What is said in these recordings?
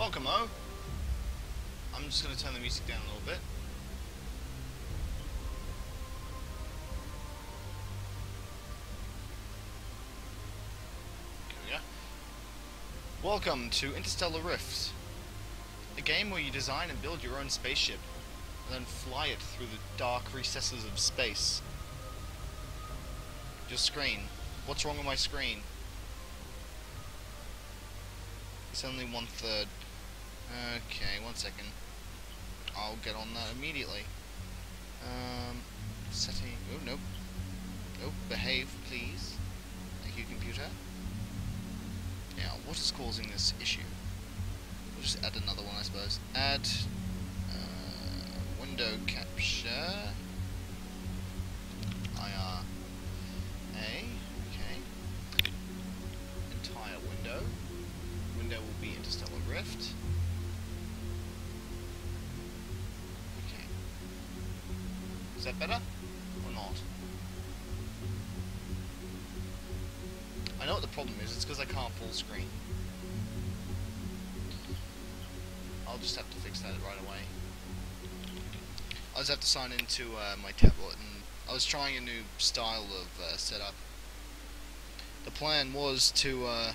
Welcome, O. I'm just going to turn the music down a little bit. There we go. Welcome to Interstellar Rift, a game where you design and build your own spaceship, and then fly it through the dark recesses of space. Your screen. What's wrong with my screen? It's only 1/3. Okay, 1 second. I'll get on that immediately. Setting. Oh, nope. Nope, behave, please. Thank you, computer. Now, what is causing this issue? We'll just add another one, I suppose. Add window capture. IRA. Okay. Entire window. Window will be Interstellar Rift. Okay. Is that better? Or not? I know what the problem is. It's because I can't full screen. I'll just have to fix that right away. I just have to sign into my tablet, and I was trying a new style of setup. The plan was to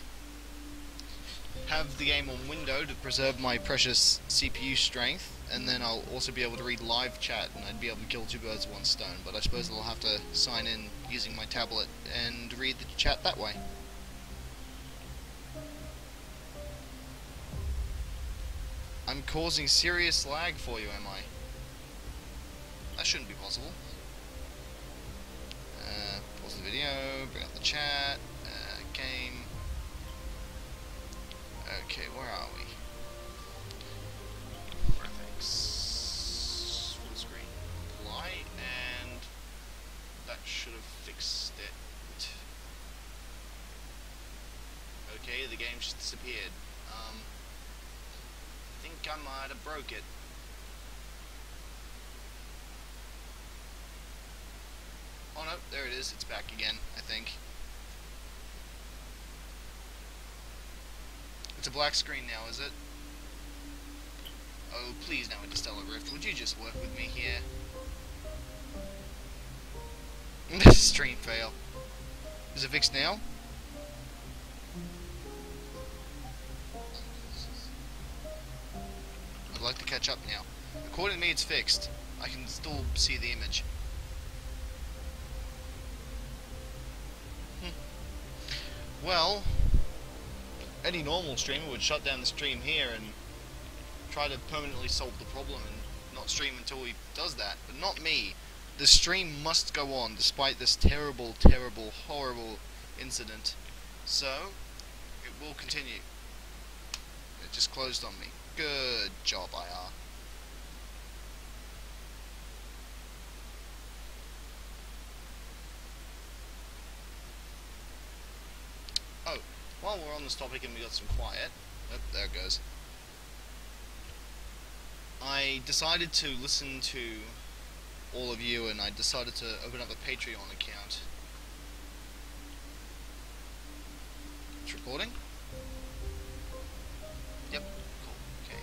have the game on window to preserve my precious CPU strength, and then I'll also be able to read live chat, and I'd be able to kill two birds with one stone. But I suppose I'll have to sign in using my tablet and read the chat that way. I'm causing serious lag for you, am I? That shouldn't be possible. Pause the video, bring up the chat, game. Okay, where are we? Graphics, full screen, apply, and that should have fixed it. Okay, the game just disappeared. I think I might have broke it. Oh no, there it is, it's back again, I think. It's a black screen now, is it? Oh, please now, Interstellar Rift, would you just work with me here? This stream fail. Is it fixed now? I'd like to catch up now. According to me, it's fixed. I can still see the image. Well, any normal streamer would shut down the stream here and try to permanently solve the problem and not stream until he does that. But not me. The stream must go on despite this terrible, terrible, horrible incident. So, it will continue. It just closed on me. Good job, IR. Oh, while we're on this topic and we got some quiet, oh, there it goes. I decided to listen to all of you, and I decided to open up a Patreon account. It's recording? Yep, cool, okay.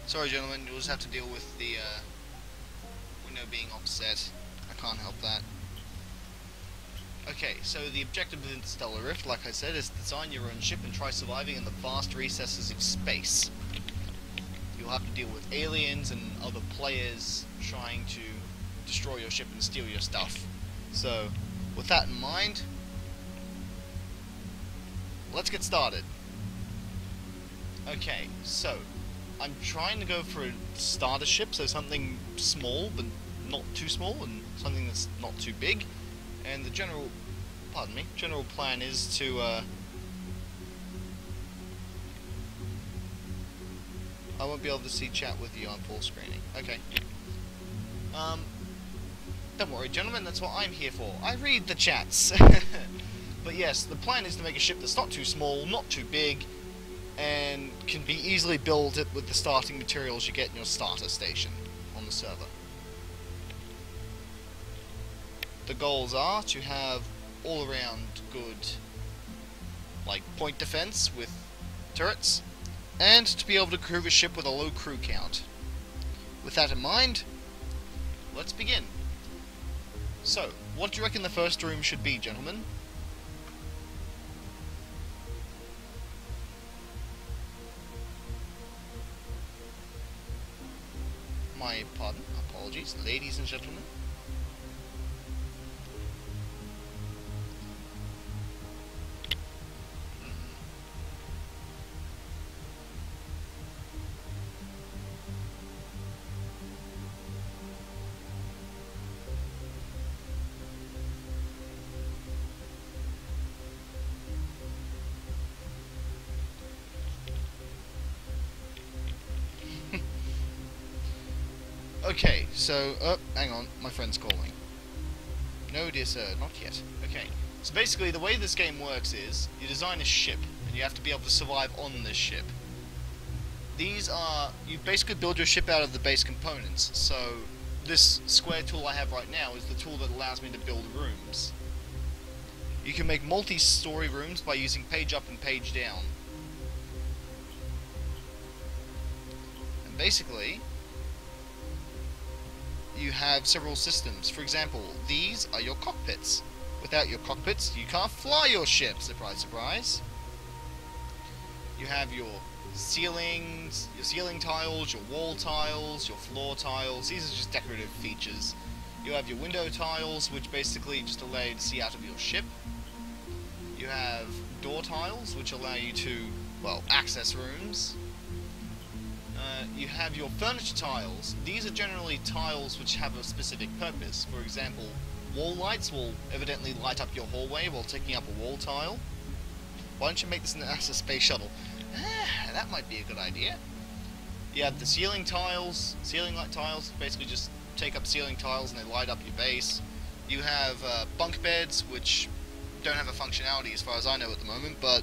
Sorry gentlemen, you'll just have to deal with the window being offset. I can't help that. Okay, so the objective of Interstellar Rift, like I said, is to design your own ship and try surviving in the vast recesses of space. You'll have to deal with aliens and other players trying to destroy your ship and steal your stuff. So, with that in mind, let's get started. Okay, so, I'm trying to go for a starter ship, so something small, but not too small, and something that's not too big. And the general plan is to, I won't be able to see chat with you on full screening. Okay. Don't worry, gentlemen, that's what I'm here for. I read the chats. But yes, the plan is to make a ship that's not too small, not too big, and can be easily built with the starting materials you get in your starter station on the server. The goals are to have all-around good like point defense with turrets, and to be able to crew a ship with a low crew count. With that in mind, let's begin. So, what do you reckon the first room should be, gentlemen? My pardon, apologies, ladies and gentlemen. Okay, so, hang on, my friend's calling. No, dear sir, not yet. Okay, so basically the way this game works is, you design a ship, and you have to be able to survive on this ship. These are, you basically build your ship out of the base components, so this square tool I have right now is the tool that allows me to build rooms. You can make multi-story rooms by using page up and page down. And basically, you have several systems. For example, these are your cockpits. Without your cockpits, you can't fly your ship. Surprise, surprise. You have your ceilings, your ceiling tiles, your wall tiles, your floor tiles. These are just decorative features. You have your window tiles, which basically just allow you to see out of your ship. You have door tiles, which allow you to, well, access rooms. You have your furniture tiles. These are generally tiles which have a specific purpose. For example, wall lights will evidently light up your hallway while taking up a wall tile. Why don't you make this an NASA space shuttle? That might be a good idea. You have the ceiling tiles, ceiling light tiles, basically just take up ceiling tiles and they light up your base. You have bunk beds, which don't have a functionality as far as I know at the moment, but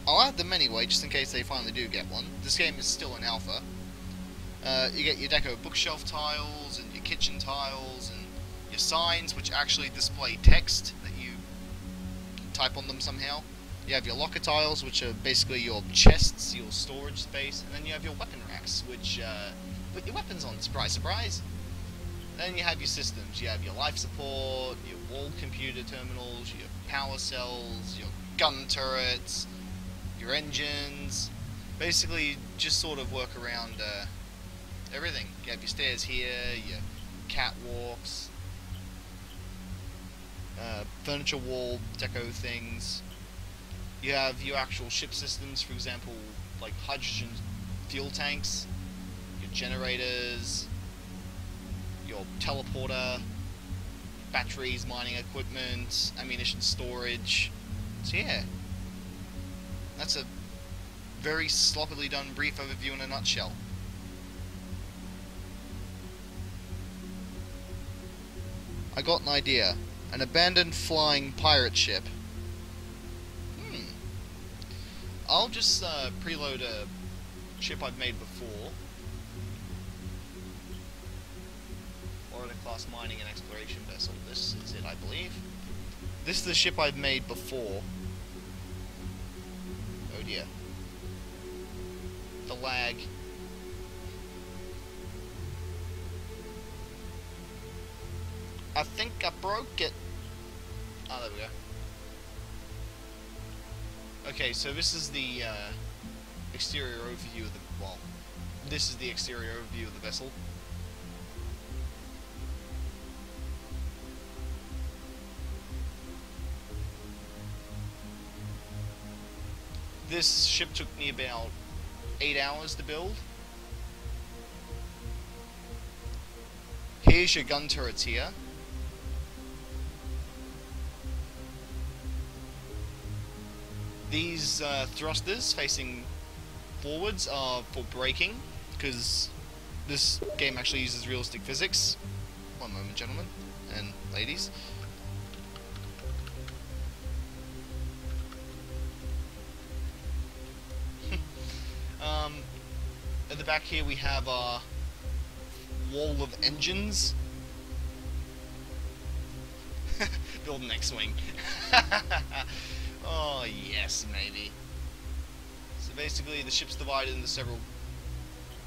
I'll add them anyway, just in case they finally do get one. This game is still in alpha. You get your deco bookshelf tiles, and your kitchen tiles, and your signs, which actually display text that you type on them somehow. You have your locker tiles, which are basically your chests, your storage space, and then you have your weapon racks, which put your weapons on, surprise, surprise. Then you have your systems. You have your life support, your walled computer terminals, your power cells, your gun turrets, your engines. Basically, just sort of work around everything. You have your stairs here, your catwalks, furniture wall deco things. You have your actual ship systems, for example, like hydrogen fuel tanks, your generators, your teleporter, batteries, mining equipment, ammunition storage. So yeah, that's a very sloppily done brief overview in a nutshell. I got an idea. An abandoned flying pirate ship. I'll just preload a ship I've made before. Florida class mining and exploration vessel. This is it, I believe. This is the ship I've made before. Oh dear. The lag. I think I broke it. Oh, there we go. Okay, so this is the exterior overview of the, well, this is the exterior overview of the vessel. This ship took me about 8 hours to build. Here's your gun turrets here. These thrusters facing forwards are for braking, because this game actually uses realistic physics. One moment, gentlemen and ladies. At the back here we have our wall of engines. Build an X-Wing. Oh, yes, maybe. So basically, the ship's divided into several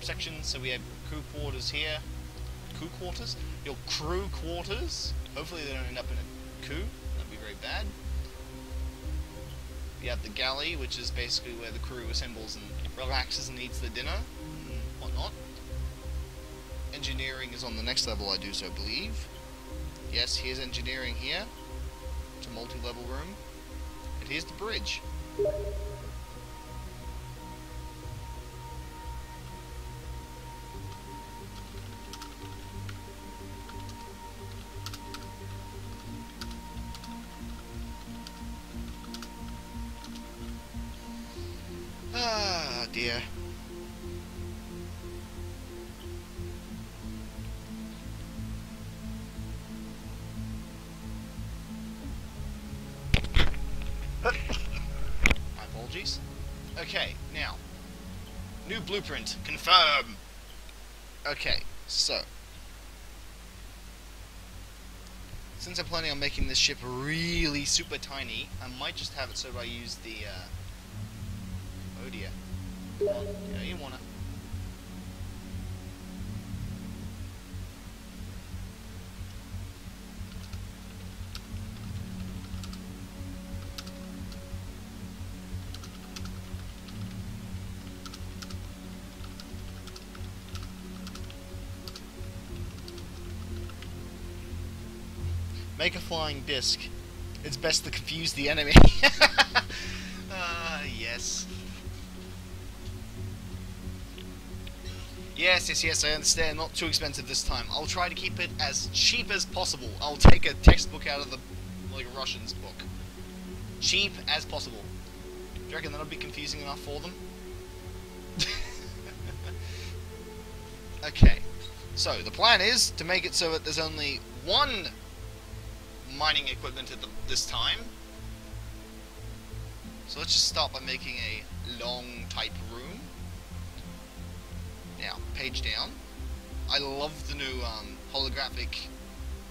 sections. So we have crew quarters here. Crew quarters? Your crew quarters? Hopefully they don't end up in a coup. That'd be very bad. We have the galley, which is basically where the crew assembles and relaxes and eats their dinner and whatnot. Engineering is on the next level, I do so believe. Yes, here's engineering here. It's a multi-level room. And here's the bridge. Ah, dear. My apologies. Okay, now. New blueprint. Confirm! Okay, so. Since I'm planning on making this ship really super tiny, I might just have it so I use the, oh dear. Come on, you know you wanna. Make a flying disc. It's best to confuse the enemy. Yes. Yes, I understand. Not too expensive this time. I'll try to keep it as cheap as possible. I'll take a textbook out of the, like, Russian's book. Cheap as possible. Do you reckon that'll be confusing enough for them? Okay. So, the plan is to make it so that there's only one mining equipment at this time. So let's just start by making a long type room. Now, page down. I love the new holographic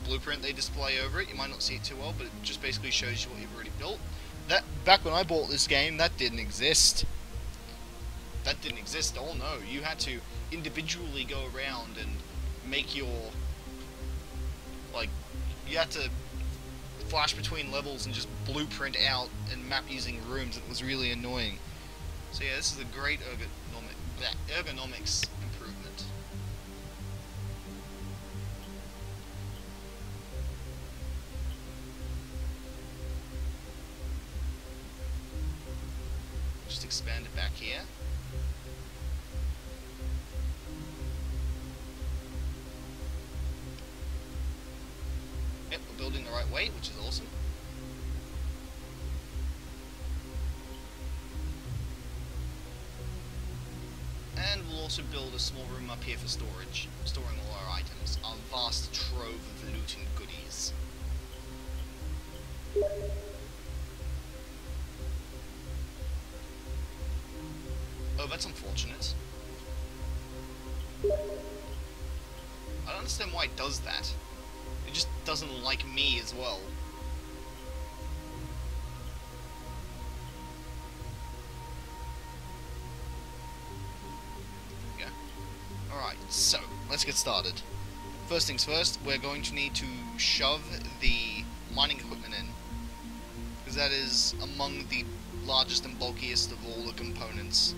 blueprint they display over it. You might not see it too well, but it just basically shows you what you've already built. That, back when I bought this game, that didn't exist. That didn't exist. Oh no, you had to individually go around and make your, like, you had to flash between levels and just blueprint out and map using rooms. It was really annoying. So yeah, this is a great ergonomics improvement. Just expand it back here. Yep, we're building the right way, which is awesome. And we'll also build a small room up here for storage, storing all our items, our vast trove of loot and goodies. Oh, that's unfortunate. I don't understand why it does that. It just doesn't like me as well. Yeah. Alright, so, let's get started. First things first, we're going to need to shove the mining equipment in. Because that is among the largest and bulkiest of all the components.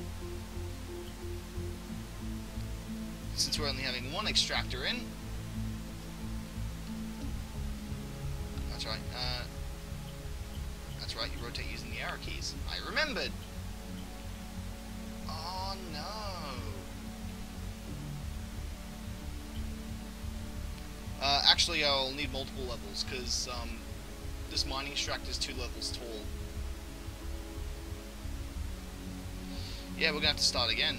Since we're only having one extractor in, that's right, you rotate using the arrow keys. I remembered! Oh no! Actually I'll need multiple levels, because, this mining extractor is 2 levels tall. Yeah, we're gonna have to start again.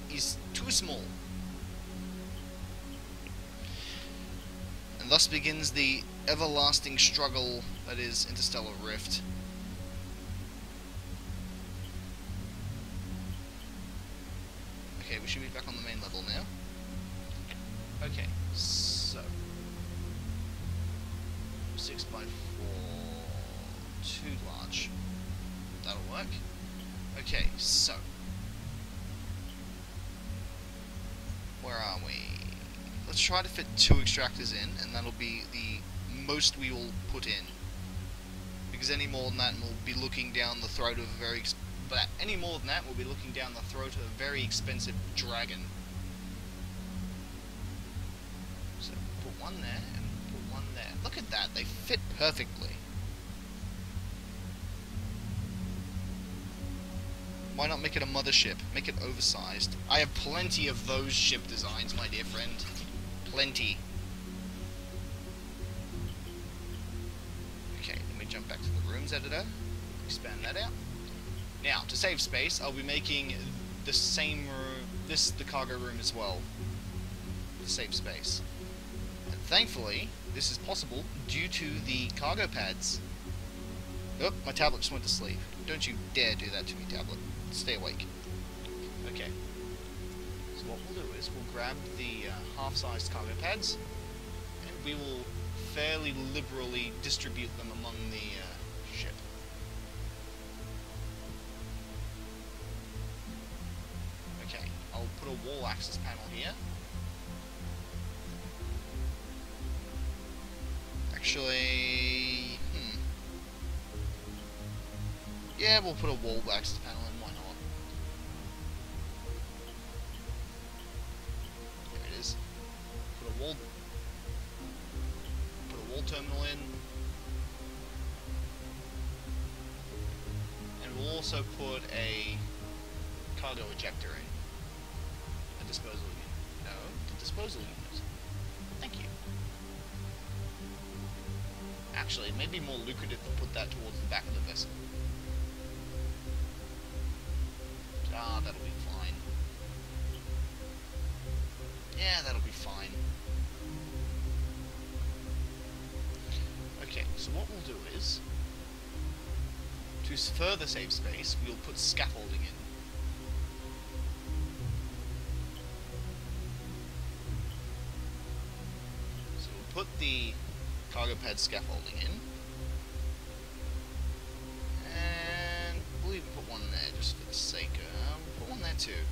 He's too small. And thus begins the everlasting struggle that is Interstellar Rift. Okay, we should be back on the main level now. Okay, so 6x4. too large. That'll work. Okay, so where are we? Let's try to fit 2 extractors in, and that'll be the most we will put in. Because any more than that, we'll be looking down the throat of a very very expensive dragon. So put one there and put one there. Look at that, they fit perfectly. Why not make it a mothership? Make it oversized. I have plenty of those ship designs, my dear friend. Plenty. Okay, let me jump back to the rooms editor. Expand that out. Now, to save space, I'll be making the same room, the cargo room as well, to save space. And thankfully, this is possible due to the cargo pads. Oh, my tablet just went to sleep. Don't you dare do that to me, tablet. Stay awake. Okay. So what we'll do is we'll grab the half-sized cargo pads, and we will fairly liberally distribute them among the ship. Okay, I'll put a wall access panel here. Actually, yeah, we'll put a wall access panel in, why not? There it is. Put a wall terminal in. And we'll also put a cargo ejector in. A disposal unit. No, the disposal unit. Thank you. Actually, it may be more lucrative to put that towards the back of the vessel. Ah, that'll be fine. Yeah, that'll be fine. Okay, so what we'll do is, to further save space, we'll put scaffolding in. So we'll put the cargo pad scaffolding in. And we'll even put one there just for the sake of... put one there too.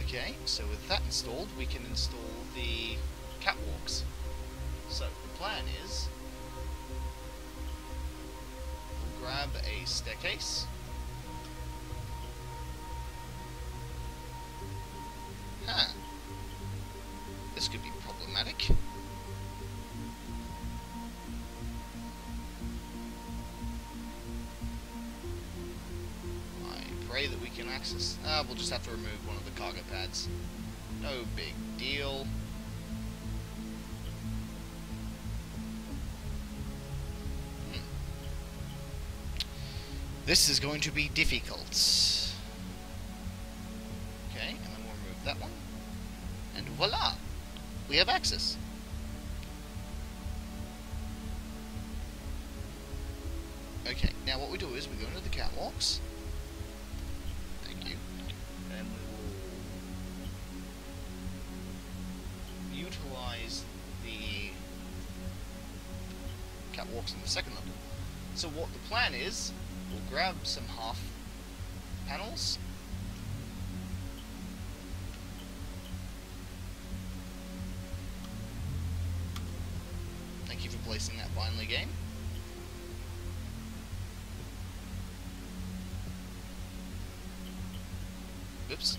Okay, so with that installed, we can install the catwalks. So the plan is, we'll grab a staircase. Huh. This could be problematic. I pray that we can access... we'll just have to remove one of the cargo pads. No big deal. This is going to be difficult. Okay, and then we'll remove that one. And voila! We have access. Okay, now what we do is we go into the catwalks. Thank you. And we will utilize the catwalks in the second level. So what the plan is, we'll grab some half panels. Thank you for placing that finally, game. Oops.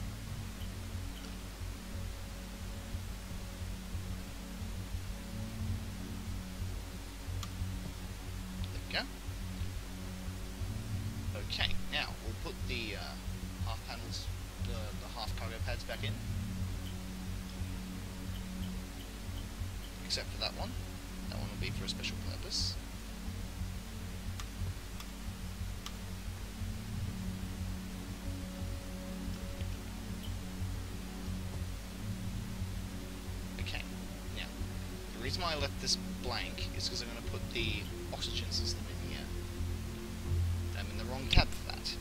There we go. Okay, now we'll put the half panels, the half cargo pads back in. Except for that one. That one will be for a special purpose. Okay, now, the reason why I left this blank is because I'm going to put the oxygen system in here. I'm in the wrong tab for that.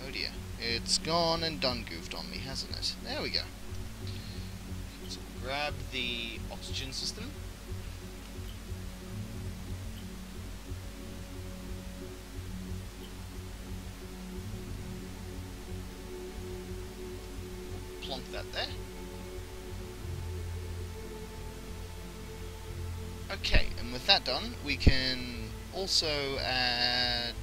Oh dear, it's gone and done goofed on me, hasn't it? There we go. So we'll grab the oxygen system. Okay, and with that done, we can also add...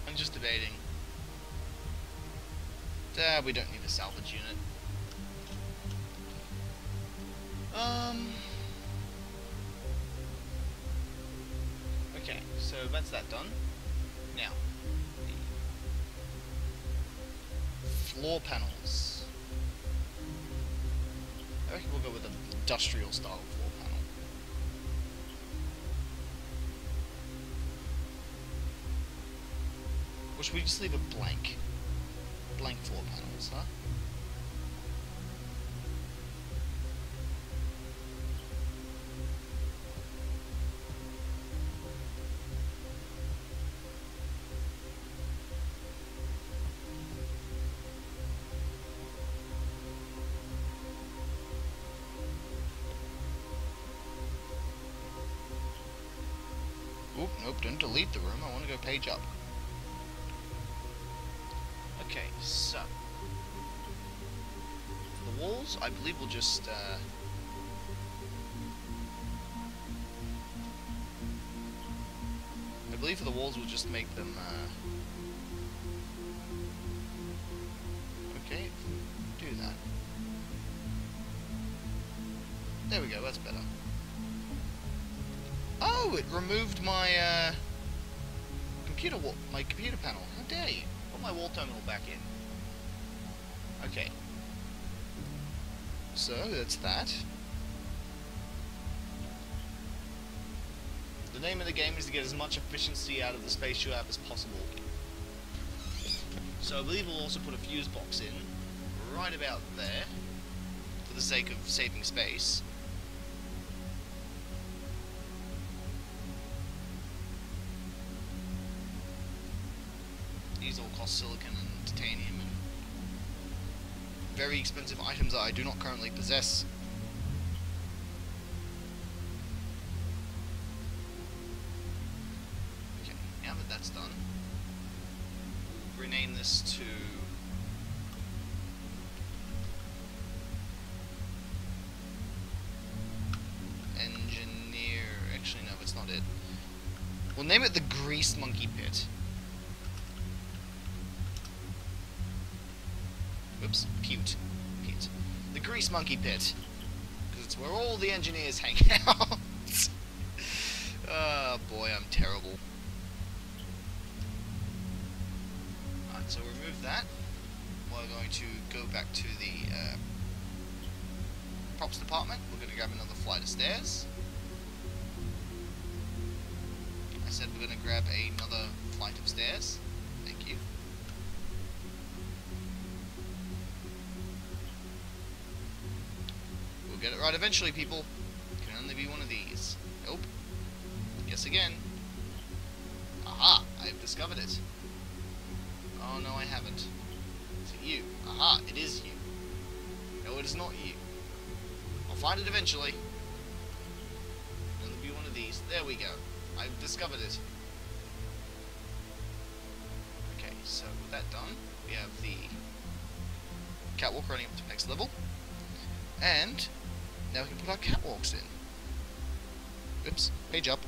I'm just debating. We don't need a salvage unit. Okay, so that's that done. Now, the floor panels. I reckon we'll go with an industrial style floor panel. Or should we just leave it blank? Blank floor panels, huh? Oop, nope, don't delete the room. I want to go page up. Okay, so for the walls, I believe we'll just make them okay, do that. There we go, that's better. Oh, it removed my computer panel. How dare you? Put my wall terminal back in. Okay. So, that's that. The name of the game is to get as much efficiency out of the spaceship app as possible. So I believe we'll also put a fuse box in, right about there, for the sake of saving space. These all cost silicon and titanium and very expensive items that I do not currently possess. Okay, now that that's done, we'll rename this to Engineer. Actually, no, it's not it. We'll name it the Grease Monkey Pit. Oops, Pute. The Grease Monkey Pit. Because it's where all the engineers hang out. Oh boy, I'm terrible. Alright, so remove that. We're going to go back to the props department. We're going to grab another flight of stairs. I said we're going to grab another flight of stairs. Thank you. Get it right eventually, people. It can only be one of these. Nope. Guess again. Aha! I've discovered it. Oh no, I haven't. Is it you? Aha! It is you. No, it is not you. I'll find it eventually. It'll only be one of these. There we go. I've discovered it. Okay, so with that done, we have the catwalk running up to the next level. And now we can put our catwalks in. Oops, page up.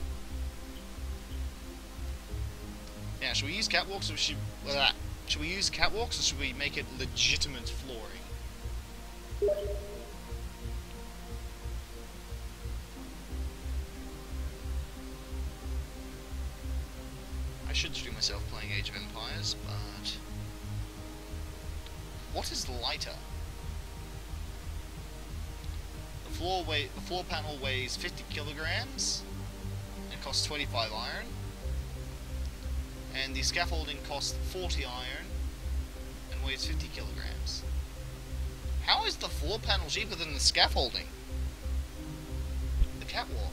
Now, should we use catwalks or should we use catwalks or should we make it legitimate flooring? I should stream myself playing Age of Empires, but what is lighter? The floor panel weighs 50 kilograms and costs 25 iron, and the scaffolding costs 40 iron and weighs 50 kilograms. How is the floor panel cheaper than the scaffolding? catwalk.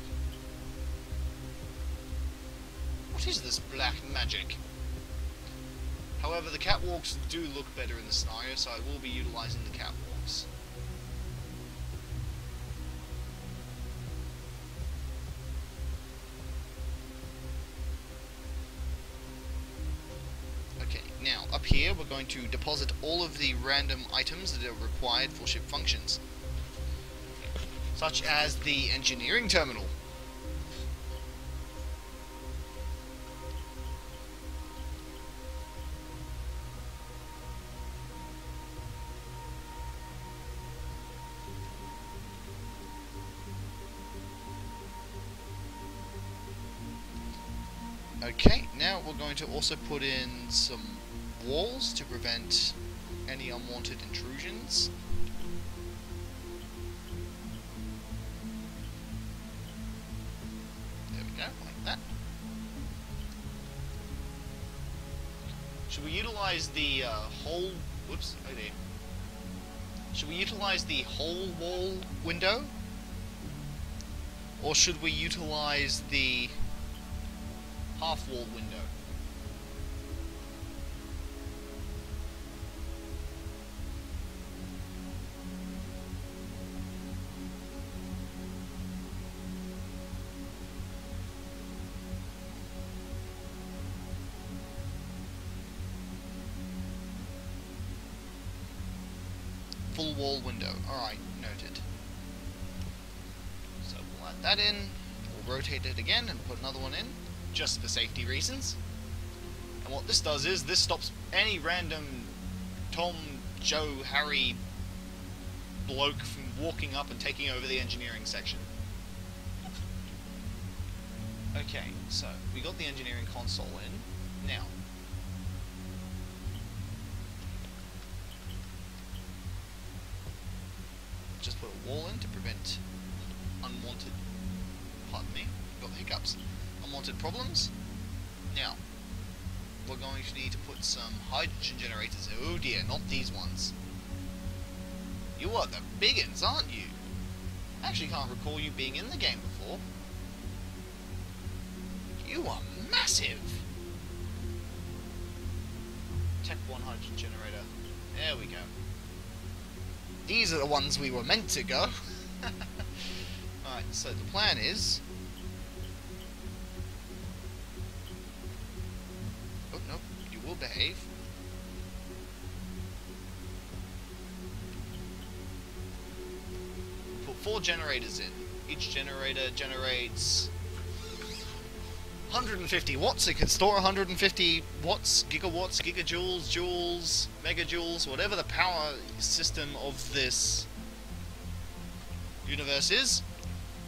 What is this black magic? However, the catwalks do look better in the scenario, so I will be utilizing the catwalks. Okay, now, up here we're going to deposit all of the random items that are required for ship functions, such as the engineering terminal. Okay, now we're going to also put in some walls to prevent any unwanted intrusions. There we go, like that. Should we utilize the whole... Whoops, oh dear. Should we utilize the whole wall window? Or should we utilize the half-wall window? Full wall window. Alright, noted. So we'll add that in, we'll rotate it again and put another one in, just for safety reasons. And what this does is, this stops any random Tom, Joe, Harry bloke from walking up and taking over the engineering section. Okay, so we got the engineering console in. Now, just put a wall in to prevent unwanted, pardon me, got the hiccups, unwanted problems. Now, we're going to need to put some hydrogen generators. Oh dear, not these ones. You are the big uns, aren't you? I actually can't recall you being in the game before. You are massive! Tech 1 hydrogen generator. There we go. These are the ones we were meant to go. Alright, so the plan is... Oh, no, you will behave. Put 4 generators in. Each generator generates 150 watts. It can store 150 watts, gigawatts, gigajoules, joules, megajoules, whatever the power system of this universe is.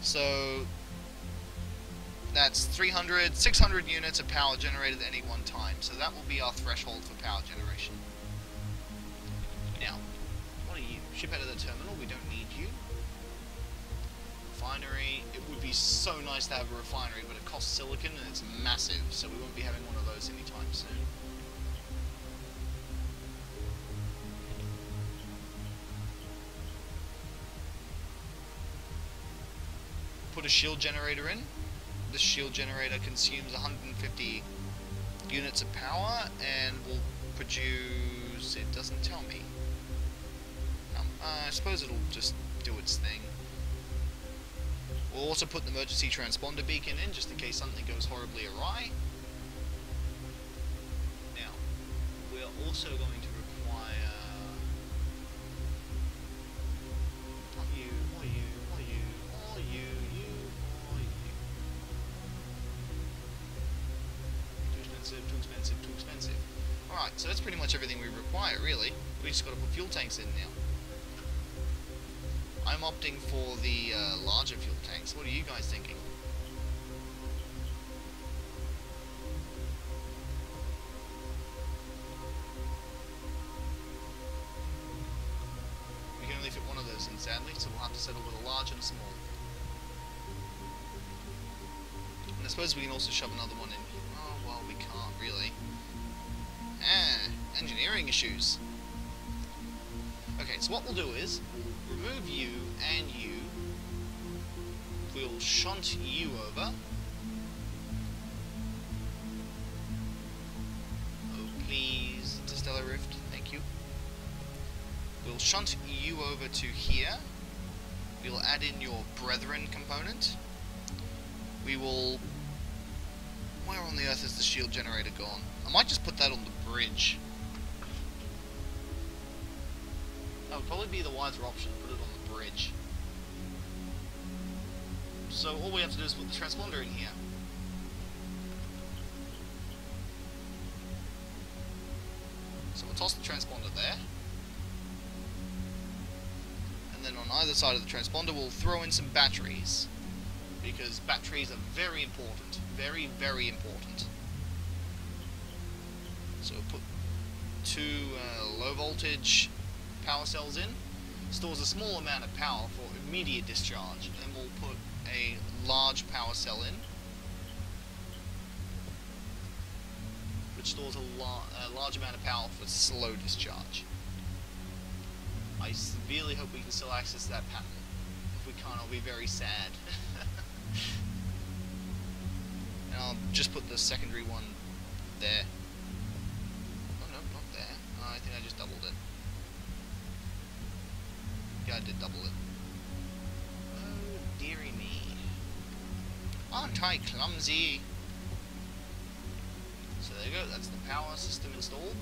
So that's 300, 600 units of power generated at any one time. So that will be our threshold for power generation. Now, what are you? Ship out of the terminal. We don't need you. Refinery. It would be so nice to have a refinery, but it costs silicon and it's massive, so we won't be having one of those anytime soon. Put a shield generator in. This shield generator consumes 150 units of power and will produce... it doesn't tell me. I suppose it'll just do its thing. We'll also put the emergency transponder beacon in, just in case something goes horribly awry. Now, we're also going to require... Not you, or you, or you, or you, or you. Too expensive, too expensive, too expensive. Alright, so that's pretty much everything we require, really. We just got to put fuel tanks in now. I'm opting for the larger fuel tanks. What are you guys thinking? We can only fit one of those in, sadly, so we'll have to settle with a large and a small. And I suppose we can also shove another one in. Oh, well, we can't, really. Engineering issues. Okay, so what we'll do is, we'll remove you and you. We'll shunt you over. Oh, please, Interstellar Rift, thank you. We'll shunt you over to here. We'll add in your Brethren component. We will... Where on the earth is the shield generator gone? I might just put that on the bridge. That would probably be the wiser option, put it on the bridge. So all we have to do is put the transponder in here. So we'll toss the transponder there. And then on either side of the transponder we'll throw in some batteries. Because batteries are very important. Very, very important. So we'll put two low voltage power cells in. Stores a small amount of power for immediate discharge. Then we'll put a large power cell in, which stores a large amount of power for slow discharge. I severely hope we can still access that panel. If we can't, I'll be very sad. And I'll just put the secondary one there. Oh no, not there. I think I just doubled it. Yeah, I did double it. Oh, dearie me. Aren't I clumsy? So there you go, that's the power system installed.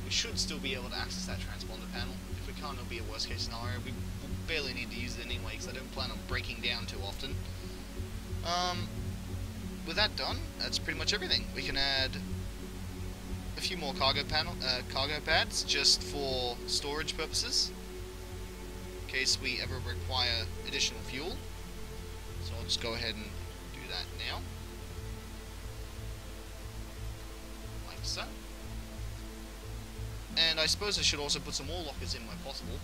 We should still be able to access that transponder panel. If we can't, it'll be a worst case scenario. We barely need to use it anyway, because I don't plan on breaking down too often. With that done, that's pretty much everything. We can add a few more cargo pads, just for storage purposes, in case we ever require additional fuel. So I'll just go ahead and do that now, like so. And I suppose I should also put some more lockers in where possible.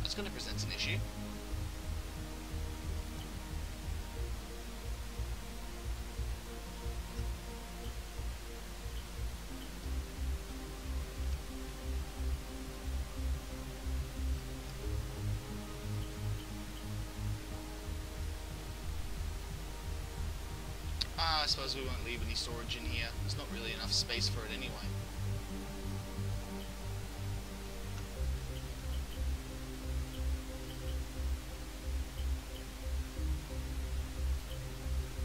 That's going to present an issue. I suppose we won't leave any storage in here. There's not really enough space for it anyway.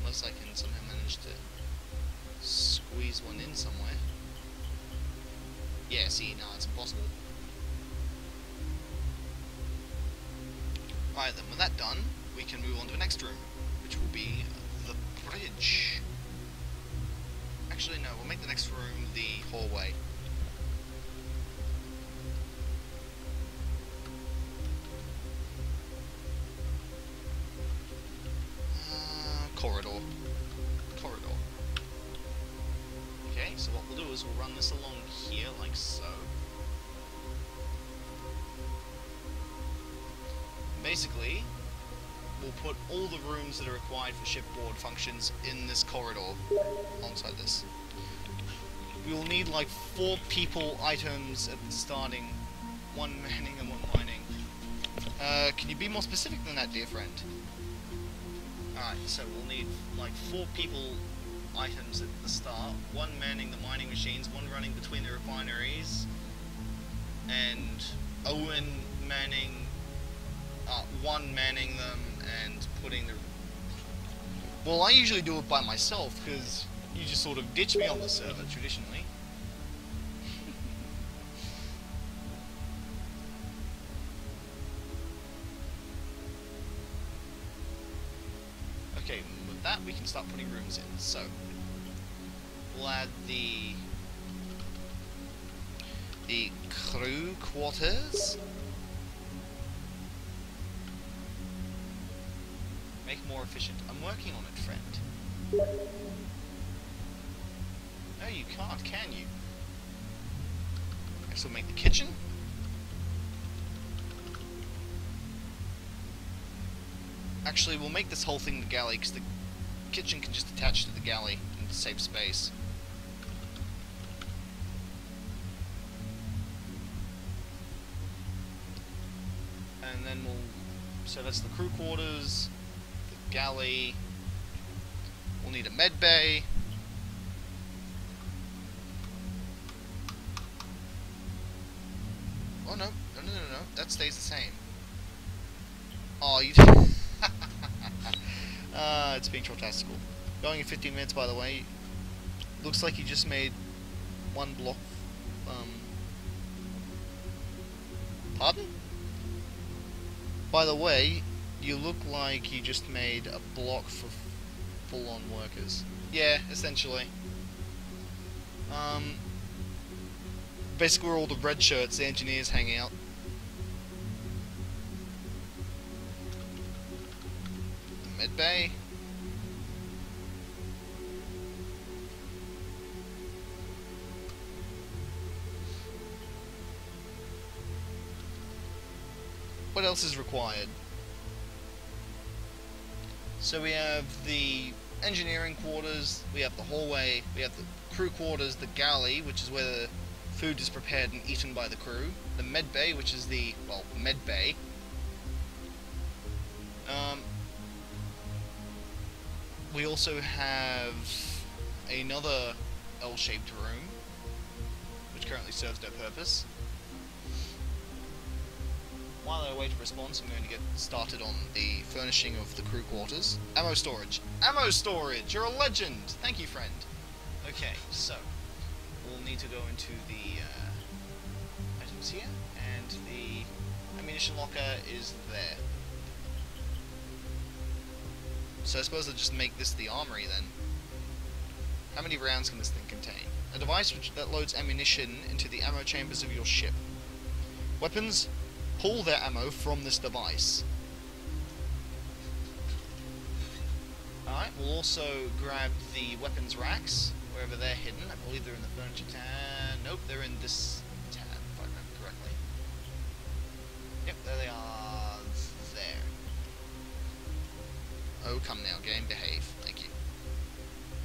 Unless I can somehow manage to squeeze one in somewhere. Yeah, see, no, it's impossible. Alright then, with that done, we can move on to the next room, which will be the bridge. Actually, no, we'll make the next room the hallway. Corridor. Okay, so what we'll do is we'll run this along here, like so. Basically, we'll put all the rooms that are required for shipboard functions in this corridor alongside this. We will need like 4 people items at the starting, 1 manning and 1 mining. Can you be more specific than that, dear friend? Alright, so we'll need like 4 people items at the start, 1 manning the mining machines, 1 running between the refineries, and Owen manning, 1 manning them and putting the... Well, I usually do it by myself, because you just sort of ditch me on the server, traditionally. Okay, with that we can start putting rooms in. So, we'll add the crew quarters. Make more efficient. I'm working on it, friend. No, you can't, can you? Next we'll make the kitchen. Actually, we'll make this whole thing the galley, because the kitchen can just attach to the galley and save space. And then we'll... So that's the crew quarters, the galley. We'll need a med bay. Oh no, no, that stays the same. Oh, you... it's being fantastical. Going in 15 minutes, by the way. Looks like you just made one block, Pardon? By the way, you look like you just made a block for full-on workers. Yeah, essentially. Basically where all the red shirts, the engineers, hang out. The med bay. What else is required? So we have the engineering quarters, we have the hallway, we have the crew quarters, the galley, which is where the food is prepared and eaten by the crew, the med bay, which is the, well, med bay. We also have another L-shaped room, which currently serves no purpose. While I wait a response, I'm going to get started on the furnishing of the crew quarters. Ammo storage. Ammo storage! You're a legend! Thank you, friend. Okay, so we'll need to go into the items here, and the ammunition locker is there. So I suppose I'll just make this the armory then. How many rounds can this thing contain? A device that loads ammunition into the ammo chambers of your ship. Weapons pull their ammo from this device. Alright, we'll also grab the weapons racks, wherever they're hidden. I believe they're in the furniture tab. Nope, they're in this tab, if I remember correctly. Yep, there they are. There. Oh, come now, game, behave. Thank you.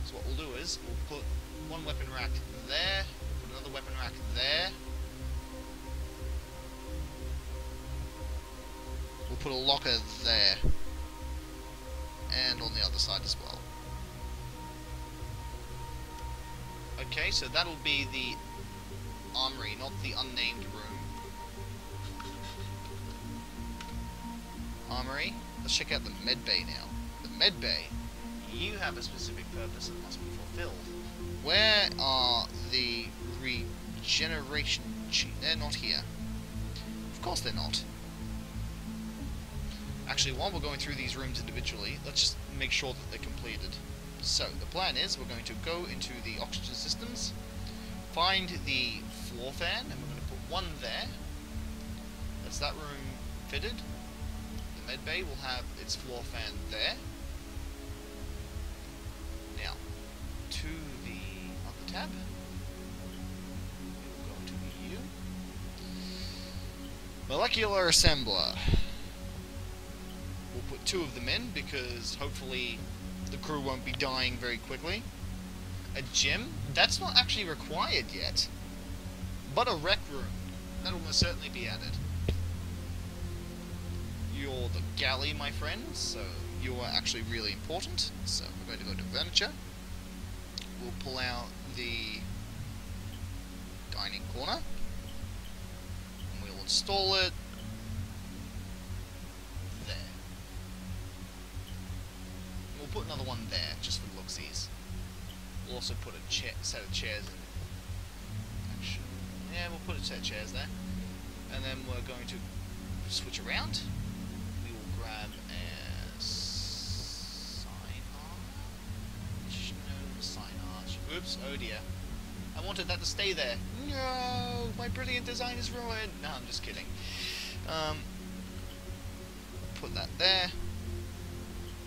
So what we'll do is, we'll put one weapon rack there, put another weapon rack there. We'll put a locker there, and on the other side as well. Okay, so that'll be the armory, not the unnamed room. Armory. Let's check out the med bay now. The med bay. You have a specific purpose that must be fulfilled. Where are the regeneration... They're not here. Of course they're not. Actually, while we're going through these rooms individually, let's just make sure that they're completed. So, the plan is, we're going to go into the oxygen systems, find the floor fan, and we're going to put one there. That's that room fitted. The med bay will have its floor fan there. Now, to the other tab, we'll go into the U. Molecular assembler. We'll put two of them in, because hopefully the crew won't be dying very quickly. A gym? That's not actually required yet. But a rec room. That'll most certainly be added. You're the galley, my friend, so you are actually really important. So we're going to go to furniture. We'll pull out the dining corner. And we'll install it. Put another one there, just for looksies. We'll also put a set of chairs in. Actually, yeah, we'll put a set of chairs there. And then we're going to switch around. We will grab a sign arch. No, sign arch. Oops, oh dear. I wanted that to stay there. No, my brilliant design is ruined. No, I'm just kidding. Put that there.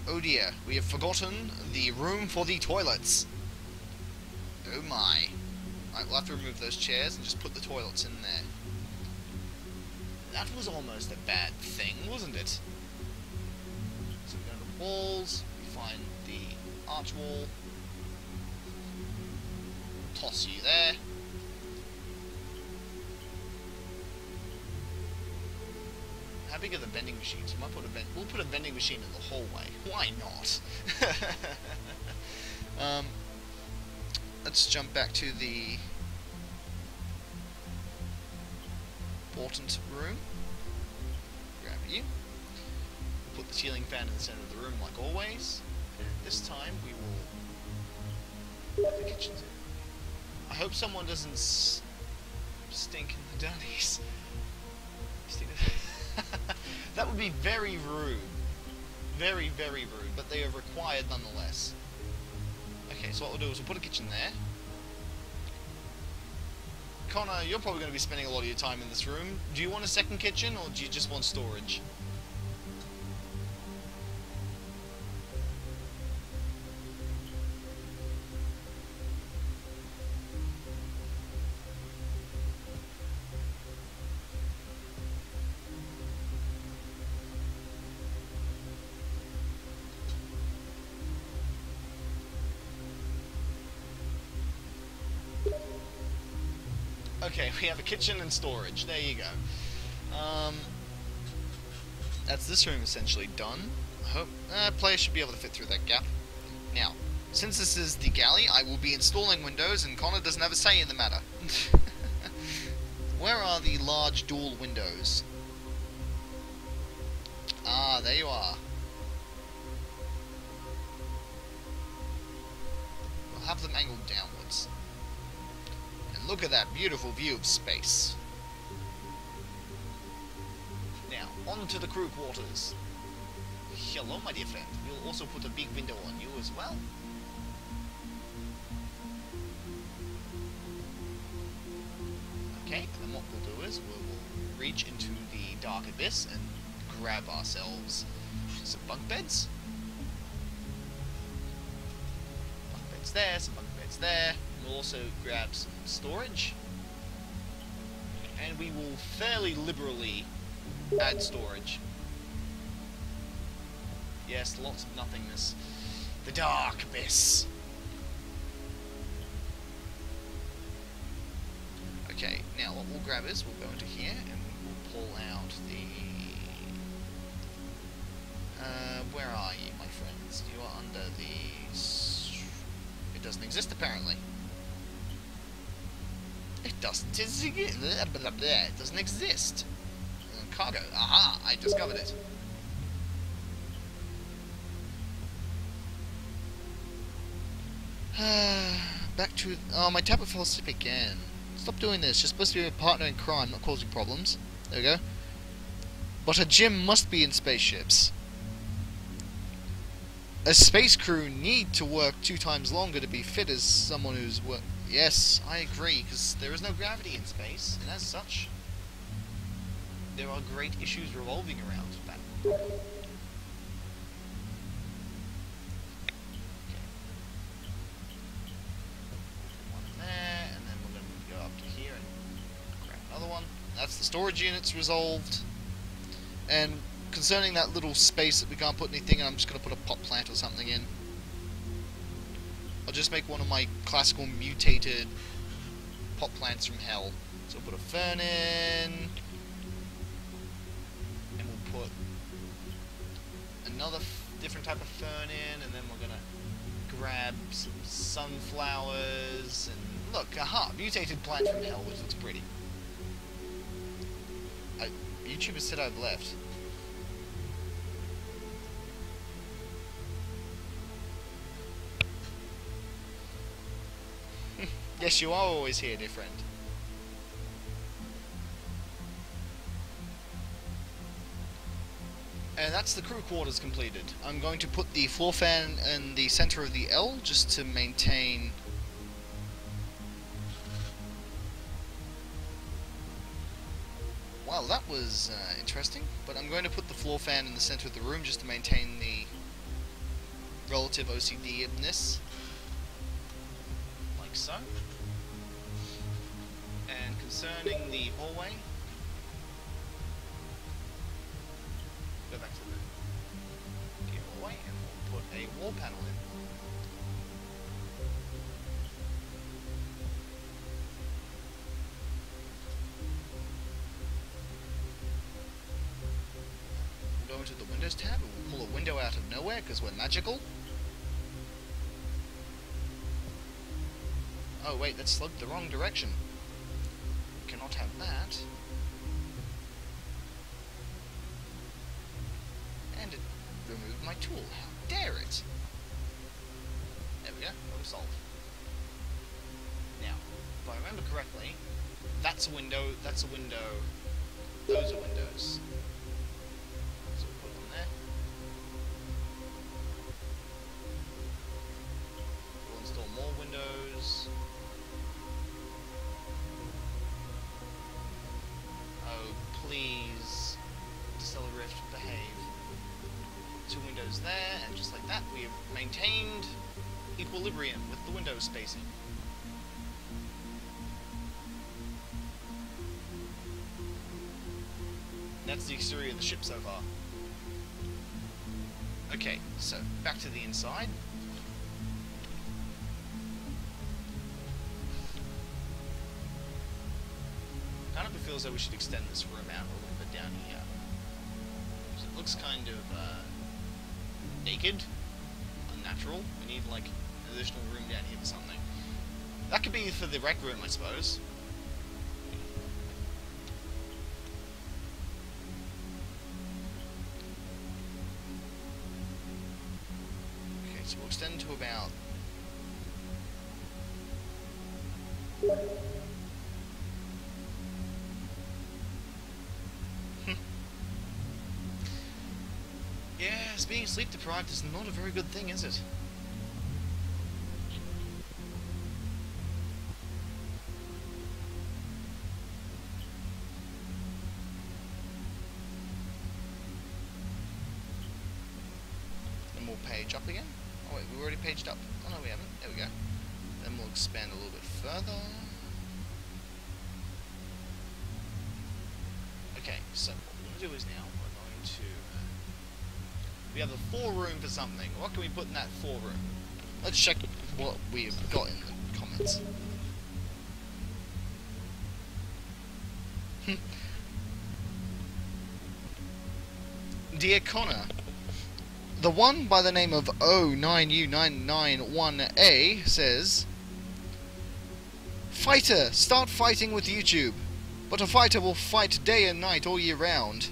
Oh dear, we have forgotten the room for the toilets. Oh my. Right, we'll have to remove those chairs and just put the toilets in there. That was almost a bad thing, wasn't it? So we're walls, we find the arch wall, toss you there. How big are the vending machines? We'll put a vending machine in the hallway. Why not? Let's jump back to the important room. Grab you. Put the ceiling fan in the center of the room like always. And this time we will put the kitchens in. I hope someone doesn't stink in the dunnies. That would be very rude. Very, very rude, but they are required nonetheless. Okay, so what we'll do is we'll put a kitchen there. Connor, you're probably going to be spending a lot of your time in this room. Do you want a second kitchen, or do you just want storage? Okay, we have a kitchen and storage. There you go. That's this room essentially done. I hope players should be able to fit through that gap. Now, since this is the galley, I will be installing windows, and Connor doesn't have a say in the matter. Where are the large dual windows? Ah, there you are. We'll have them angled downwards. Look at that beautiful view of space. Now, on to the crew quarters. Hello, my dear friend. We'll also put a big window on you as well. Okay, and then what we'll do is we'll reach into the dark abyss and grab ourselves some bunk beds. Bunk beds there, some bunk beds there. We'll also grab some storage, and we will fairly liberally add storage. Yes, lots of nothingness. The dark abyss. Okay, now what we'll grab is we'll go into here and we'll pull out the... where are you, my friends? You are under the... It doesn't exist apparently. It doesn't exist. It doesn't exist. Cargo. Aha! I discovered it. Back to... Oh, my tablet fell asleep again. Stop doing this. You're supposed to be a partner in crime, not causing problems. There we go. But a gym must be in spaceships. A space crew need to work 2 times longer to be fit as someone who's worked... Yes, I agree, because there is no gravity in space, and as such, there are great issues revolving around that problem. Okay. One there, and then we're going to go up to here and grab another one. That's the storage units resolved. And concerning that little space that we can't put anything in, I'm just going to put a pot plant or something in. I'll just make one of my classical mutated pot plants from hell. So we'll put a fern in, and we'll put another different type of fern in, and then we're gonna grab some sunflowers, and look, aha, mutated plant from hell, which looks pretty. YouTubers said I've left. Yes, you are always here, dear friend. And that's the crew quarters completed. I'm going to put the floor fan in the center of the L just to maintain... Wow, that was interesting. But I'm going to put the floor fan in the center of the room just to maintain the relative OCD-ness. Like so. And concerning the hallway, go back to the hallway, and panel in. We'll go into the Windows tab and we'll pull a window out of nowhere because we're magical. Oh wait, that sloped the wrong direction. We cannot have that. And it removed my tool. How dare it! There we go, problem solved. Now, if I remember correctly, that's a window, that's a window, those are windows. So we'll put them there. We'll install more windows. Oh, please, Interstellar Rift, behave. 2 windows there, and just like that, we have maintained equilibrium with the window spacing. That's the exterior of the ship so far. Okay, so back to the inside. Kind of feels like we should extend this room out a little bit down here. So it looks kind of naked, unnatural. We need like an additional room down here for something. That could be for the rec room, I suppose. Okay, so we'll extend to about... Yes, being sleep deprived is not a very good thing, is it? Then we'll page up again. Oh wait, we already paged up. Oh no, we haven't. There we go. Then we'll expand a little bit further. Okay, so what we're going to do is now we're going to... we have a 4 room for something. What can we put in that 4 room? Let's check what we've got in the comments. Dear Connor, the one by the name of O9U991A says, Fighter, start fighting with YouTube. But a fighter will fight day and night all year round.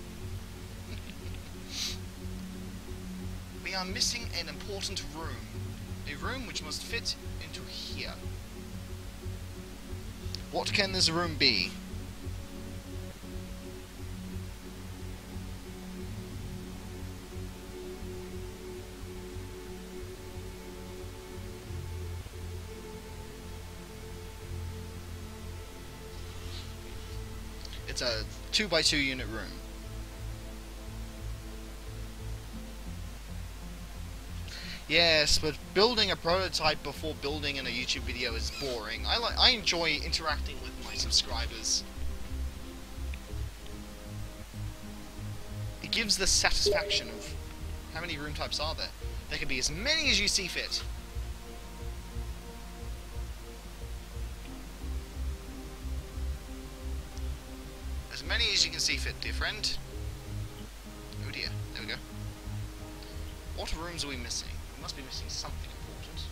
We are missing an important room. A room which must fit into here. What can this room be? It's a 2x2 unit room. Yes, but building a prototype before building in a YouTube video is boring. I enjoy interacting with my subscribers. It gives the satisfaction of how many room types are there. There can be as many as you see fit. As many as you can see fit, dear friend. Oh dear, there we go. What rooms are we missing? We must be missing something important.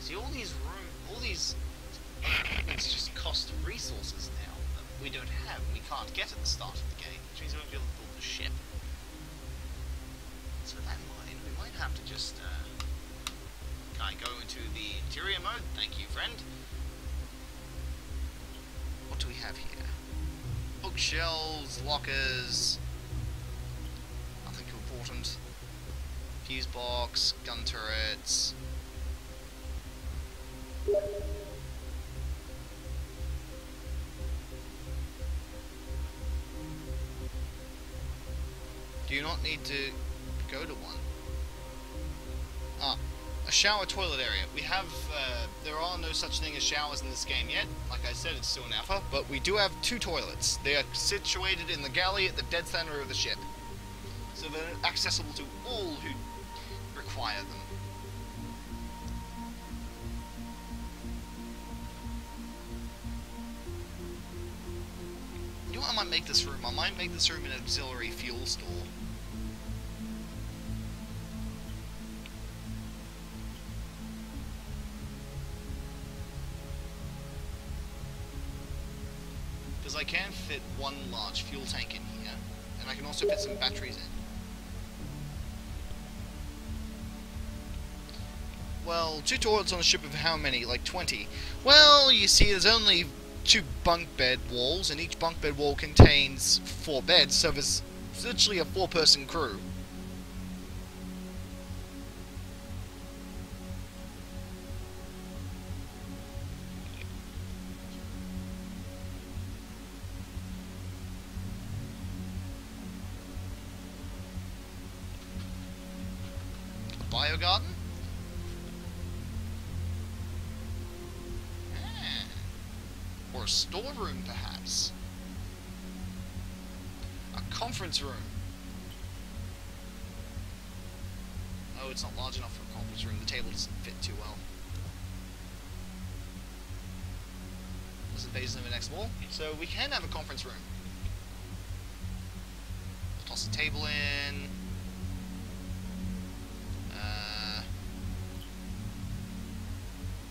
See, all these appointments just cost resources now that we don't have and we can't get at the start of the game, which means we won't be able to build the ship. So that we might have to just can I go into the interior mode? Thank you, friend. What do we have here? Bookshelves, lockers, nothing too important. Fuse box, gun turrets. Do you not need to go to one? Ah, a shower toilet area. We have, there are no such thing as showers in this game yet. Like I said, it's still an alpha, but we do have 2 toilets. They are situated in the galley at the dead center of the ship. So they're accessible to all who require them. You know what I might make this room? I might make this room an auxiliary fuel store. Because I can fit 1 large fuel tank in here, and I can also fit some batteries in. Well, 2 toilets on a ship of how many? Like 20. Well, you see, there's only 2 bunk bed walls, and each bunk bed wall contains 4 beds, so there's essentially a 4-person crew. Biogarden? Or a storeroom, perhaps? A conference room? Oh, it's not large enough for a conference room. The table doesn't fit too well. Doesn't phase in the next wall. So we can have a conference room. Toss a table in.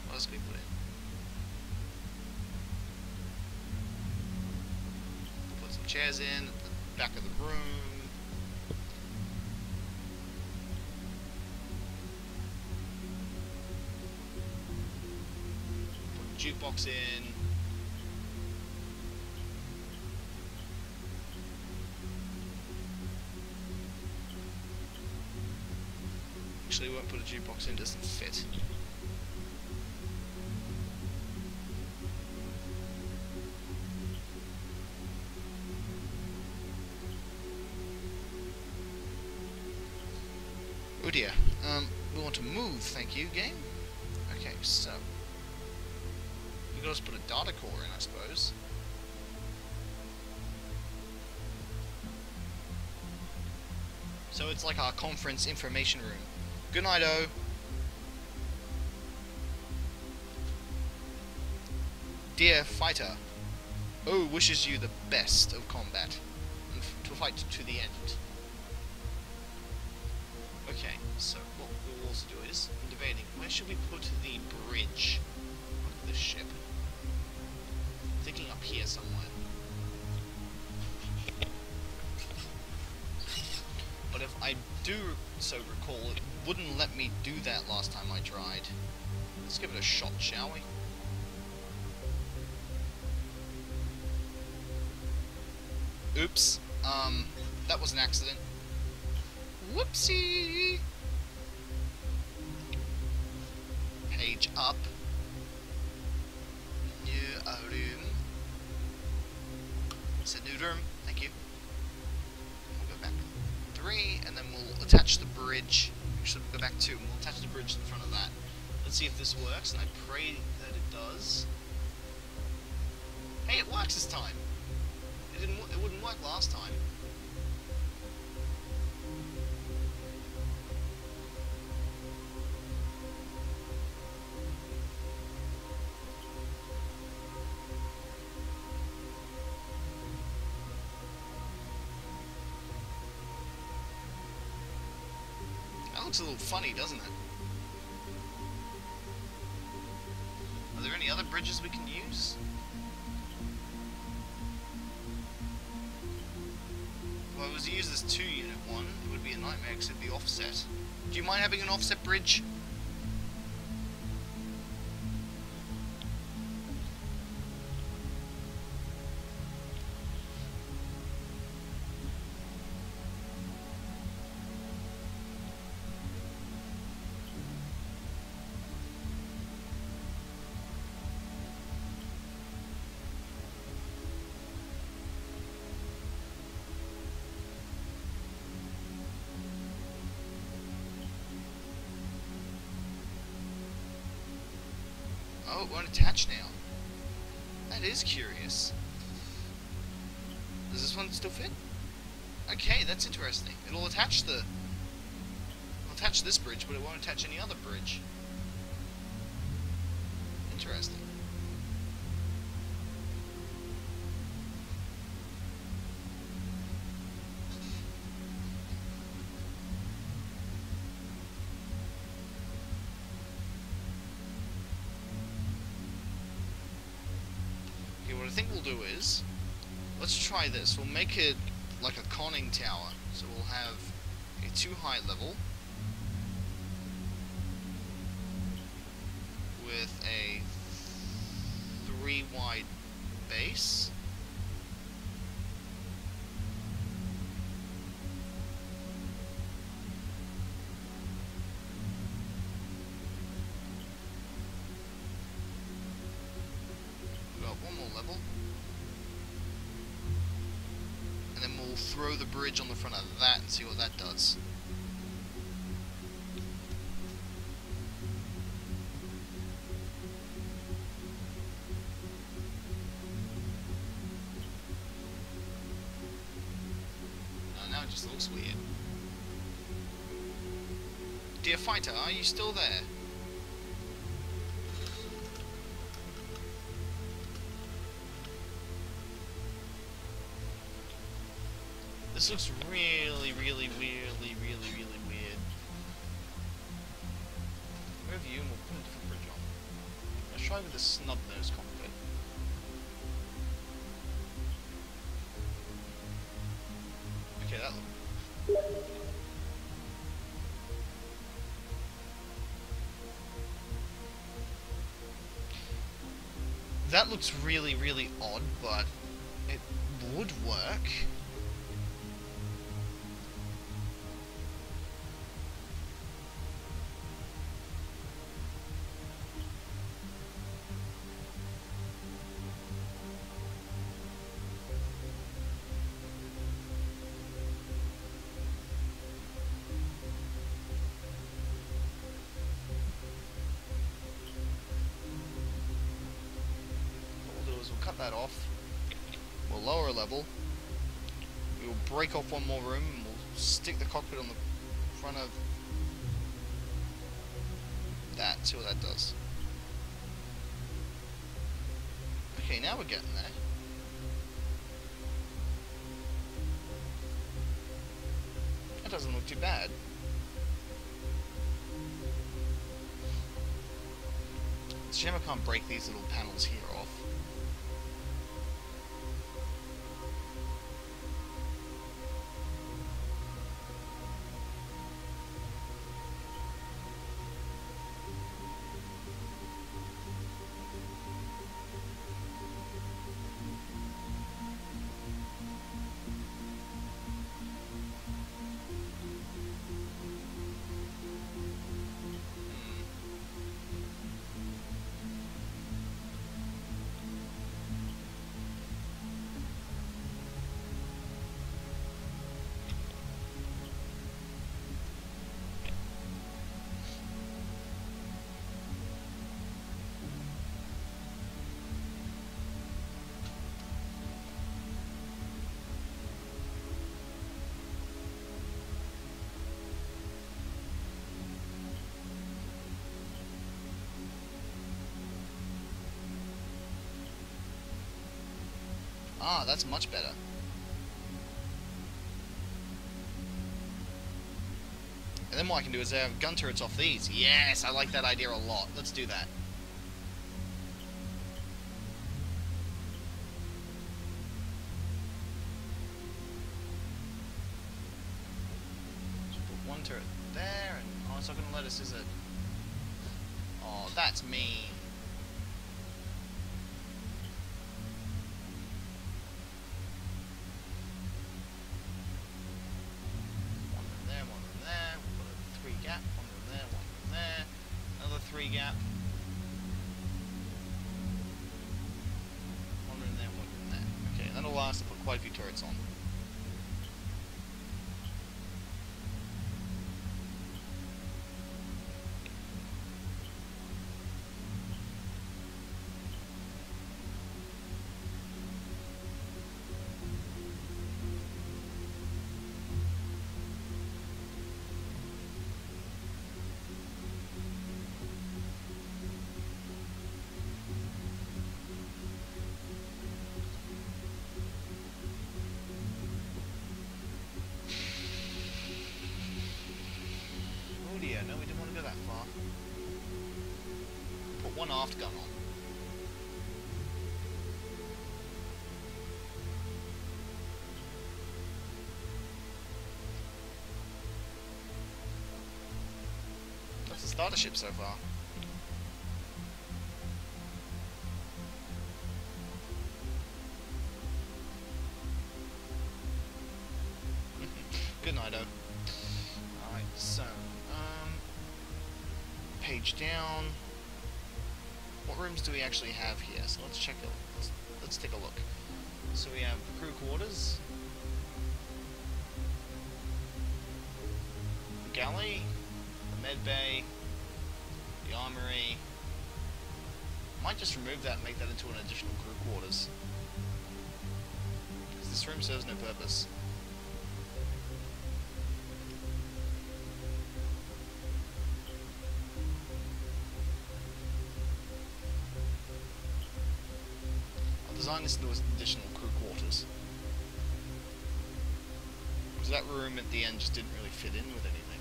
What else can we put in? Put some chairs in at the back of the room. Put a jukebox in. Actually, we won't put a jukebox in, it doesn't fit. Oh dear. We want to move, thank you, game. Okay, so we gotta just put a data core in, I suppose. So it's like our conference information room. Good night, O. Dear fighter, O wishes you the best of combat, and to fight to the end. Okay, so what we'll also do is, I'm debating, where should we put the bridge of the ship? I'm thinking up here somewhere. But if I do so recall, it wouldn't let me do that last time I tried. Let's give it a shot, shall we? Oops. That was an accident. Whoopsie! Page up. New room. It's a new room. Thank you. We'll go back 3, and then we'll attach the bridge. Actually, we'll go back 2, and we'll attach the bridge in front of that. Let's see if this works, and I pray that it does. Hey, it works this time. It wouldn't work last time. That looks a little funny, doesn't it? Are there any other bridges we can use? If I was to use this 2-unit one, it would be a nightmare because it'd be offset. Do you mind having an offset bridge? won't attach now. That is curious. Does this one still fit? Okay, that's interesting. It'll attach this bridge, but it won't attach any other bridge. Interesting. Okay, what I think we'll do is, let's try this. We'll make it like a conning tower. So we'll have a 2-height level with a 3-wide base. We've got one more level. And then we'll throw the bridge on the front of that and see what that does. Now it just looks weird. Dear fighter, are you still there? This looks really weird. Remove you and we'll put the footbridge on. Let's try with the snub-nosed cockpit. Okay, that looks... That looks really odd, but it would work. We'll cut that off. We'll lower a level. We will break off one more room and we'll stick the cockpit on the front of that. See what that does. Okay, now we're getting there. That doesn't look too bad. It's a shame I can't break these little panels here off. Ah, that's much better. And then what I can do is have gun turrets off these. Yes, I like that idea a lot. Let's do that. Just put one turret there, and oh, it's not going to let us, is it? Oh, that's mean. Gap. One in there, one in there. Okay, that'll allow us to put quite a few turrets on. one aft gun on. That's the starter ship so far. Good night, O. Alright, so, page down. What rooms do we actually have here? So let's check it. Let's take a look. So we have crew quarters, galley, the med bay, the armory. Might just remove that and make that into an additional crew quarters, because this room serves no purpose. Design this into additional crew quarters, because that room at the end just didn't really fit in with anything.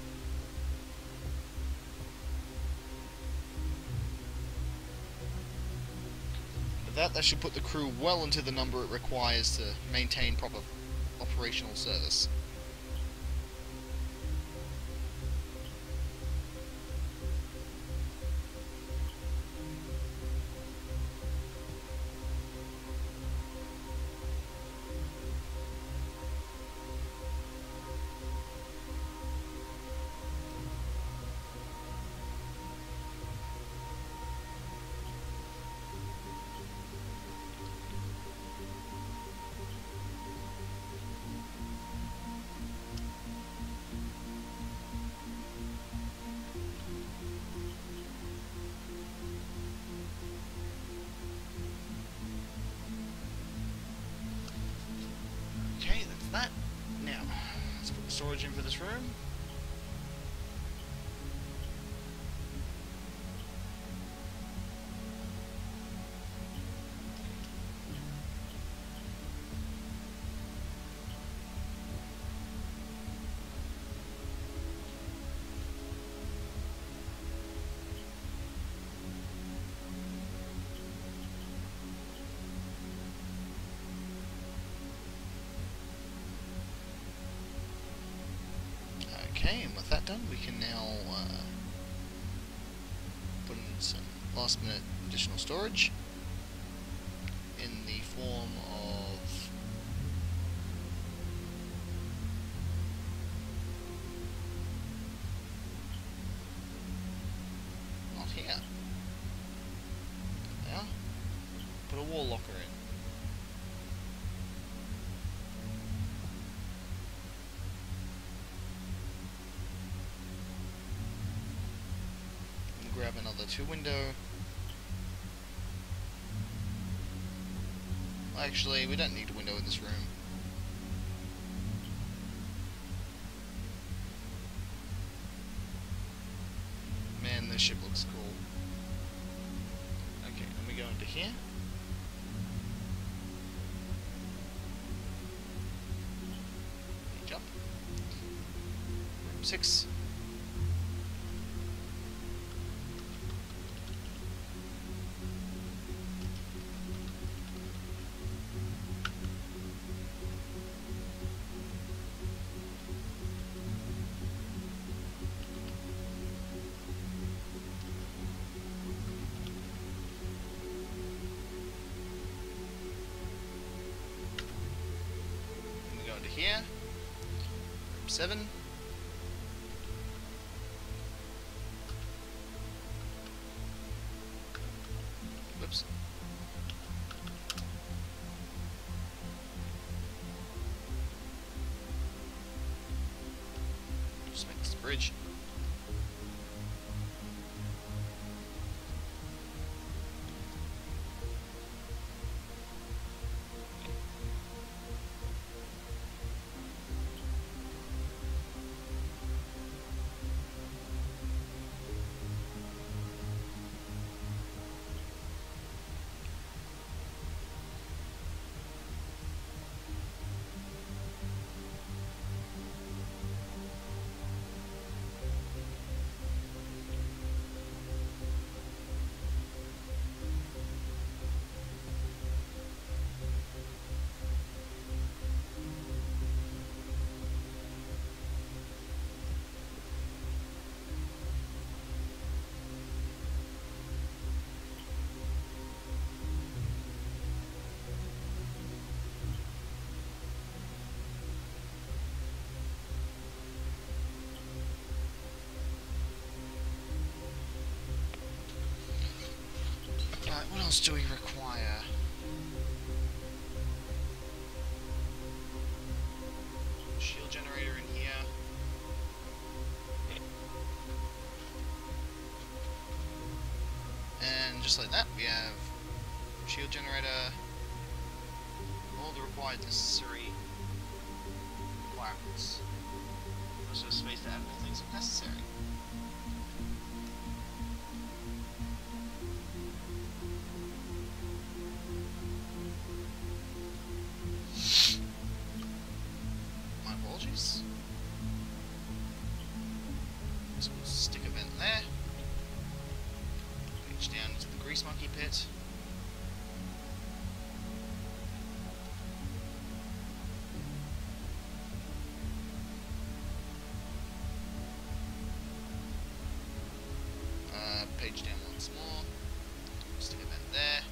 But that should put the crew well into the number it requires to maintain proper operational service. That. Now, let's put the storage in for this room. Okay, and with that done, we can now put in some last minute additional storage in the form of not here. There. Put a wall locker in. Grab another 2-window. Actually, we don't need a window in this room. Man, this ship looks cool. Okay, then we go into here. Jump. Room 6. Here, room 7. Whoops. Just make this a bridge. else do we require? Shield generator in here. And just like that, we have shield generator, all the required necessary requirements. Also space to add more things if necessary. My apologies. So we'll stick a vent there. Reach down into the grease monkey pit. Page down once more. Stick a vent there.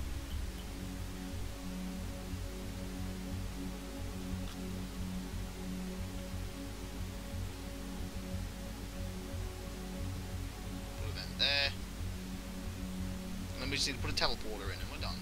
Put a vent there. And then we just need to put a teleporter in and we're done.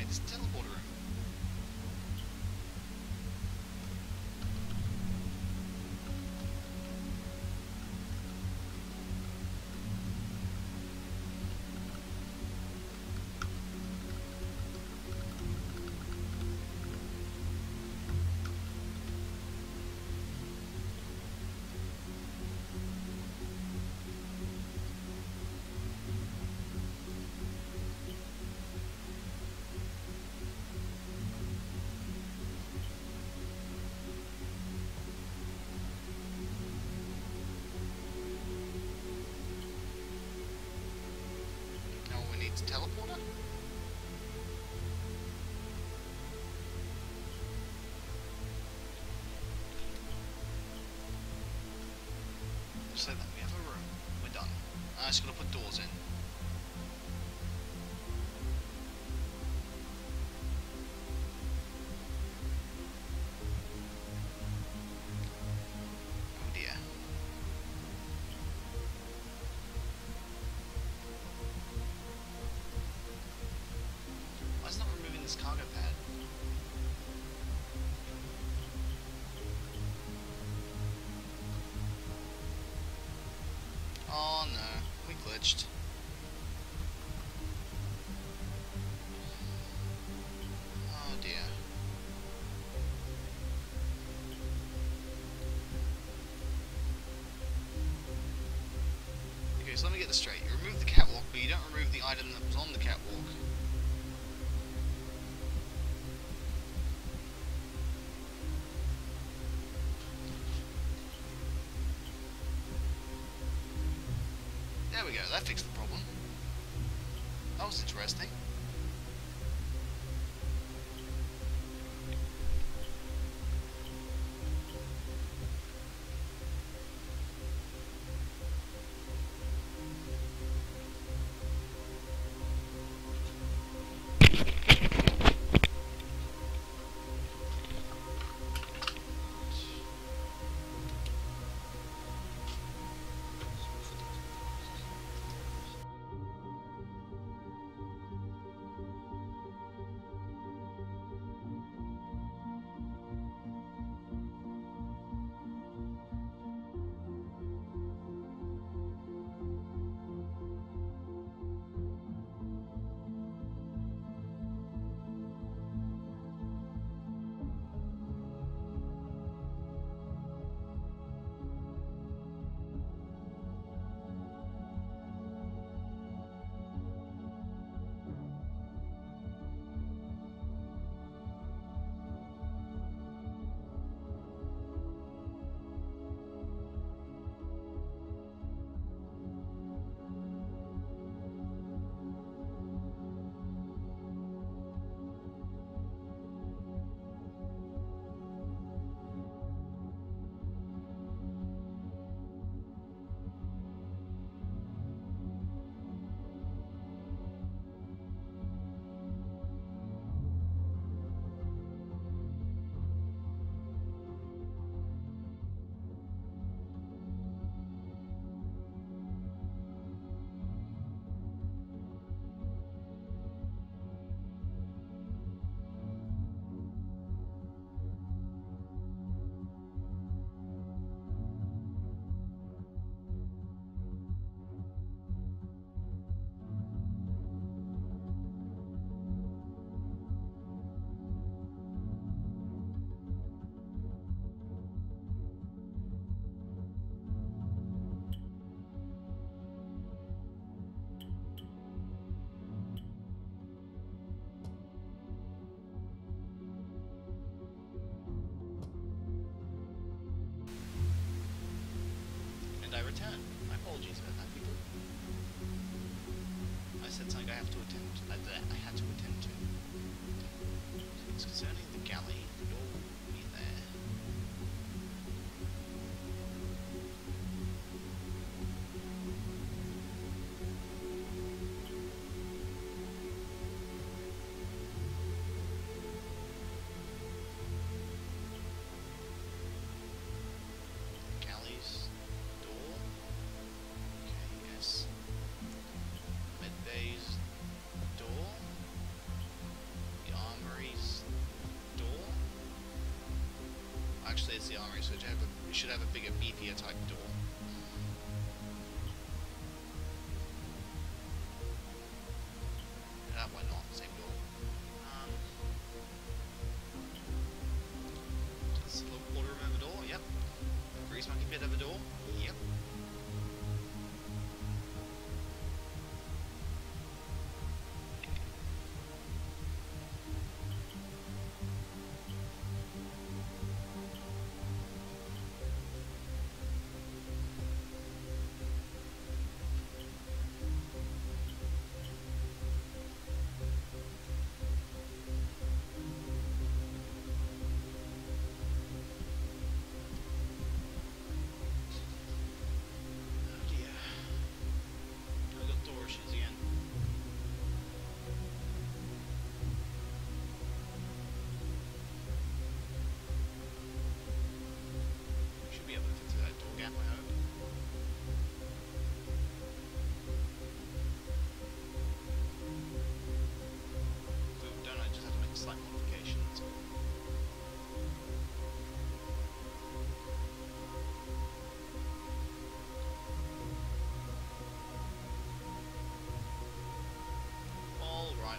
This teleporter room. Teleporter? Just like that, we have a room. We're done. I just gotta put doors in. Oh dear. Why is it not removing this cargo pad? Oh no, we glitched. Oh dear. Okay, so let me get this straight. You remove the catwalk, but you don't remove the item that was on the catwalk. There we go, that fixed the problem. That was interesting. And I return. My apologies about that, people. I said something I have to attend. That I had to attend to. It's concerning the galley. The door will be there. Galley's door. Okay, yes. Medbay's door. The armory's door. Actually, it's the armory, so it should have a bigger, beefier type door. Why not? Same door. Just a little quarter room of a door. Yep. Grease monkey bit of a door. Yep.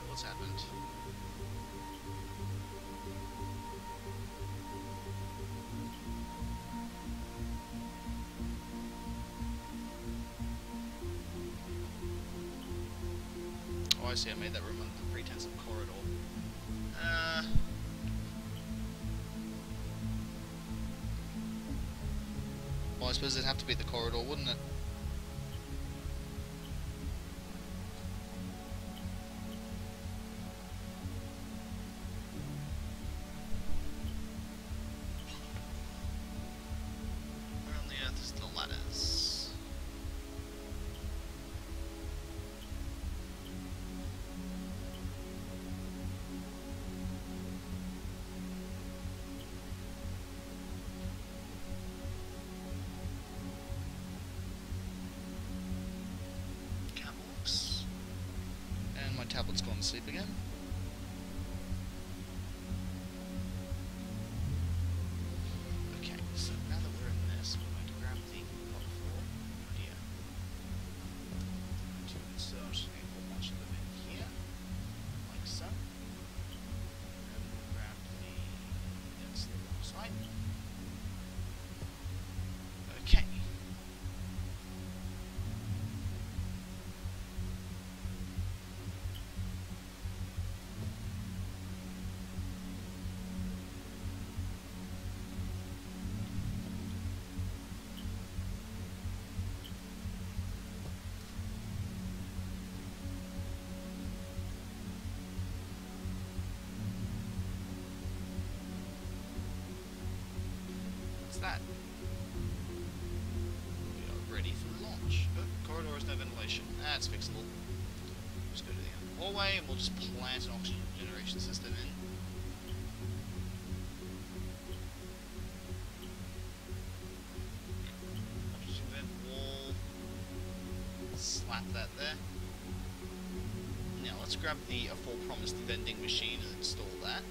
What's happened? Oh, I see. I made that room under the pretense of corridor. Well, I suppose it'd have to be the corridor, wouldn't it? Tablet's gone to sleep again. Okay, so now that we're in this, we're going to grab the pot floor. Oh dear. To insert a whole bunch of them in here, like so. And we'll grab that's the wrong side. Okay. That. We are ready for launch. Oh, corridor has no ventilation. That's fixable. Just go to the hallway and we'll just plant an oxygen generation system in. Oxygen vent wall. Slap that there. Now let's grab the aforepromised vending machine and install that.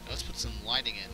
Let's put some lighting in.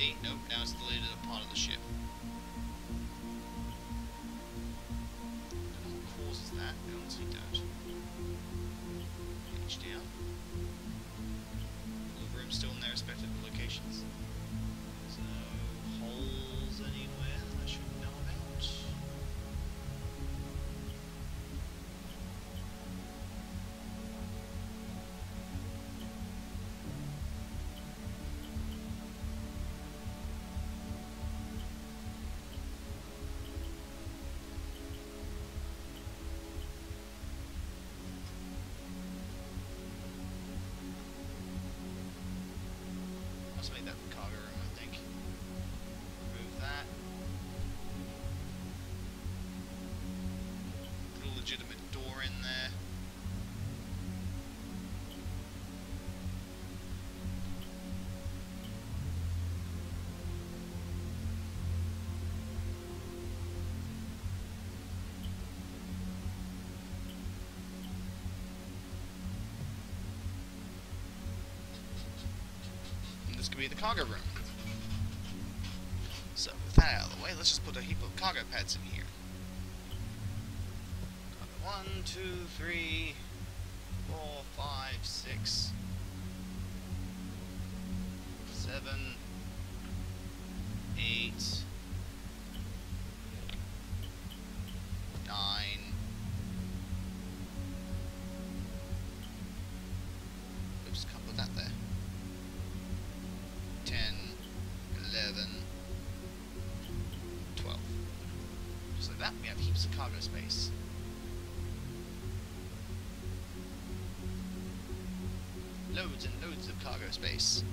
See? Nope, now it's deleted a part of the ship. Don't know what causes that. We honestly don't. Page down. All the rooms still in their respective locations. So, holes anywhere that I should know about? Let's make that the cargo room, I think. Remove that. Put a legitimate door in there. This could be the cargo room. So with that out of the way, let's just put a heap of cargo pads in here. 1, 2, 3, 4, 5, 6, 7, 8, 9. Oops, can't put that there. 10, 11, 12. Just like that, we have heaps of cargo space. Loads and loads of cargo space.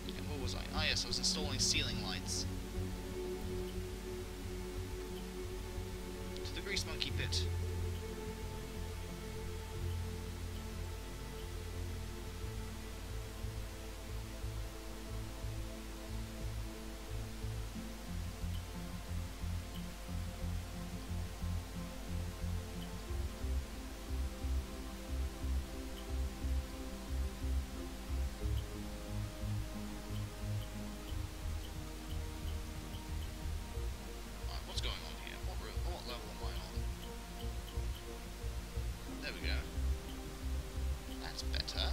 And what was I? Ah yes, I was installing ceiling lights. To the Grease Monkey Pit. What's going on here? What level am I on? There we go. That's better.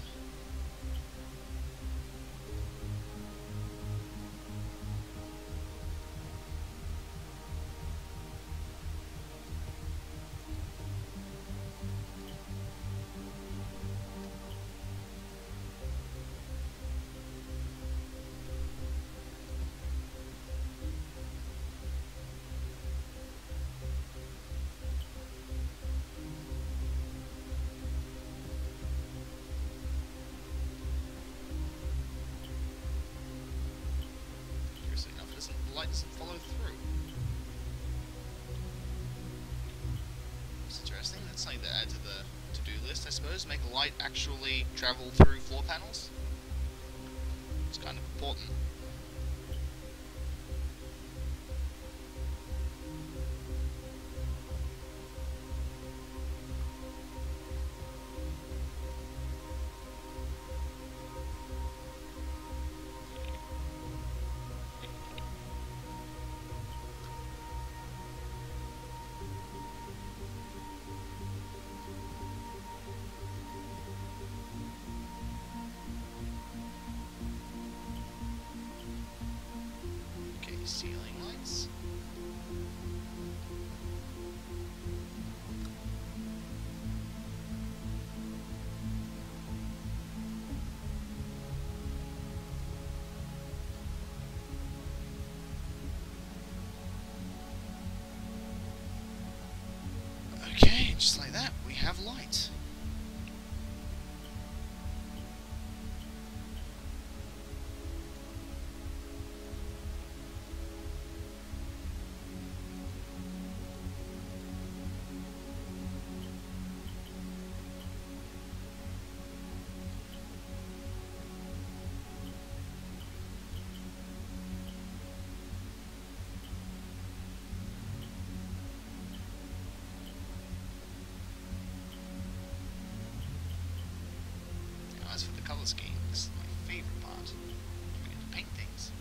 The light doesn't follow through. That's interesting. That's something to add to the to-do list, I suppose. Make the light actually travel through floor panels. It's kind of important. Ceiling lights. Okay, just like that, we have light. colour scheme. This is my favourite part. We get to paint things.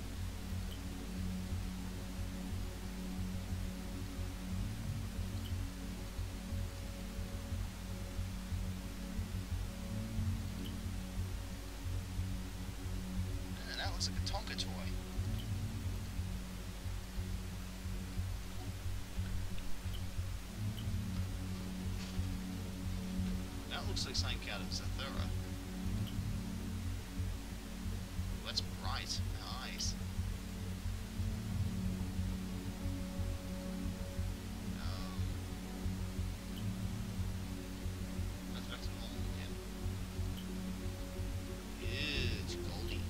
And that looks like a Tonka toy. That looks like something out of Zathura. That's bright. Nice. That's back to normal again. Ew, it's goldy.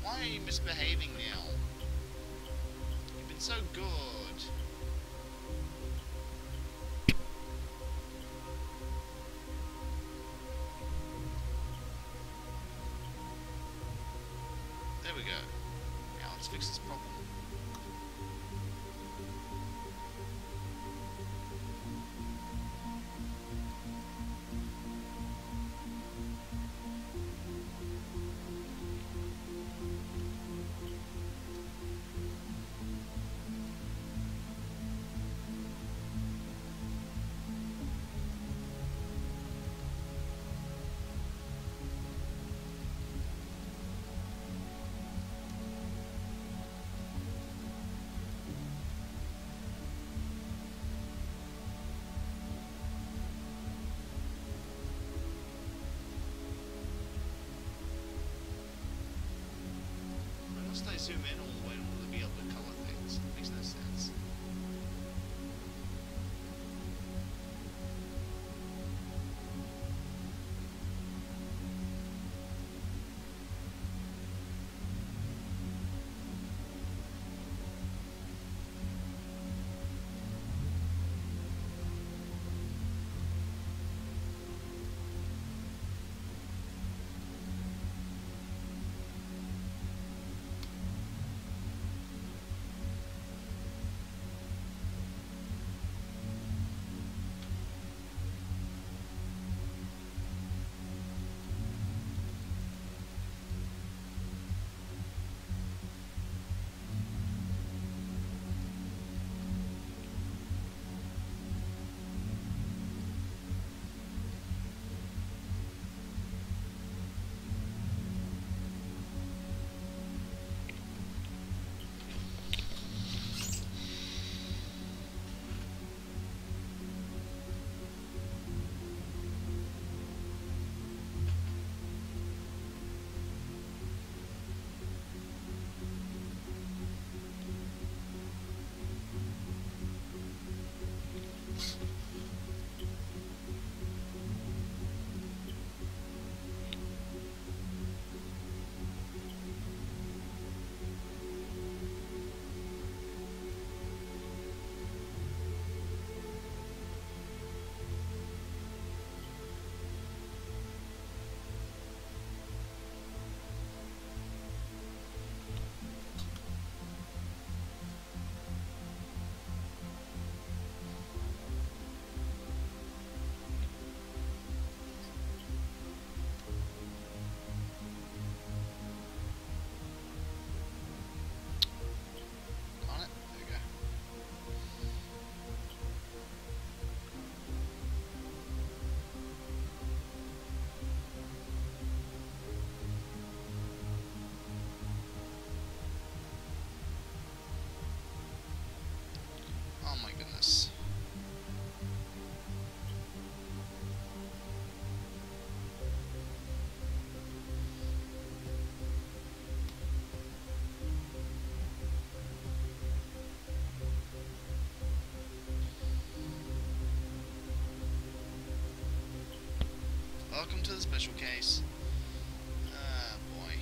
Why are you misbehaving now? You've been so good. There we go. Now let's fix this problem. Must I zoom in all the way in order to be able to colour things? It makes no sense. Welcome to the special case. Ah, boy.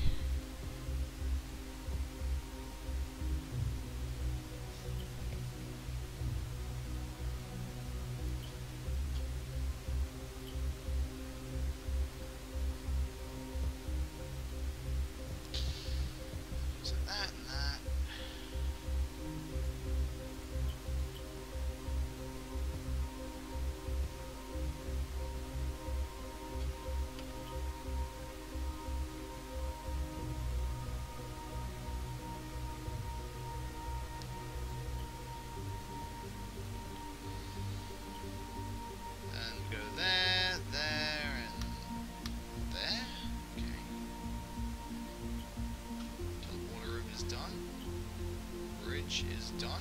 So that and that. Go there, there, and there. Okay. Teleporter room is done. Bridge is done.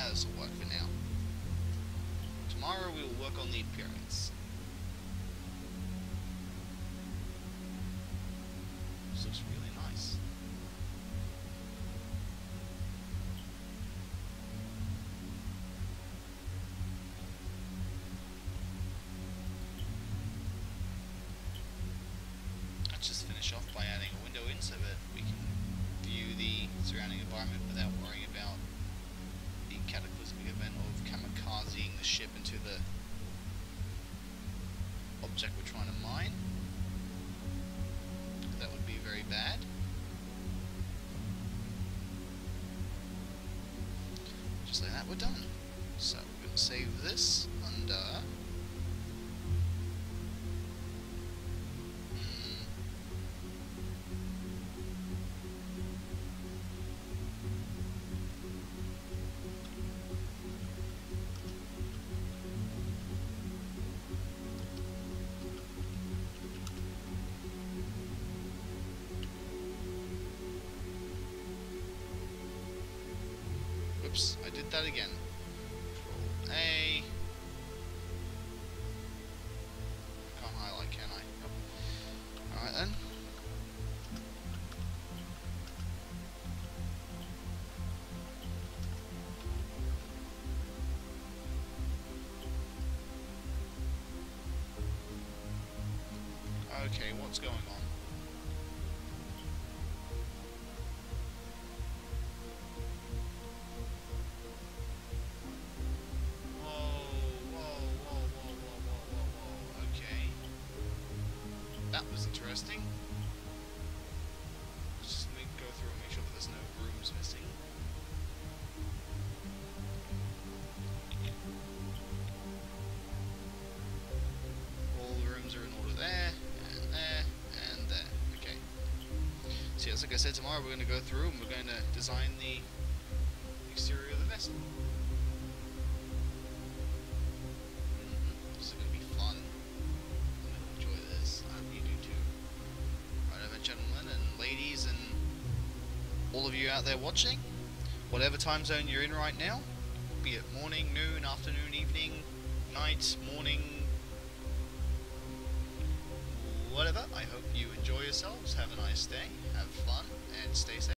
This will work for now. Tomorrow we will work on the appearance. This looks really nice. Let's just finish off by adding a window in so that we can view the surrounding environment without worrying about the cataclysmic event of kamikazing the ship into the object we're trying to mine. That would be very bad. Just like that, we're done. So we're going to save this under... Oops, I did that again. Control A. Can't highlight, can I? Nope. Alright then. Okay, what's going on? That was interesting. Just let me go through and make sure that there's no rooms missing. All the rooms are in order there, and there, and there. Okay. So yes, like I said, tomorrow we're going to go through and we're going to design the exterior of the vessel. This is going to be fun. I'm going to enjoy this. I hope you do too. Right, gentlemen and ladies and all of you out there watching, whatever time zone you're in right now, be it morning, noon, afternoon, evening, night, morning, whatever, I hope you enjoy yourselves, have a nice day, have fun, and stay safe.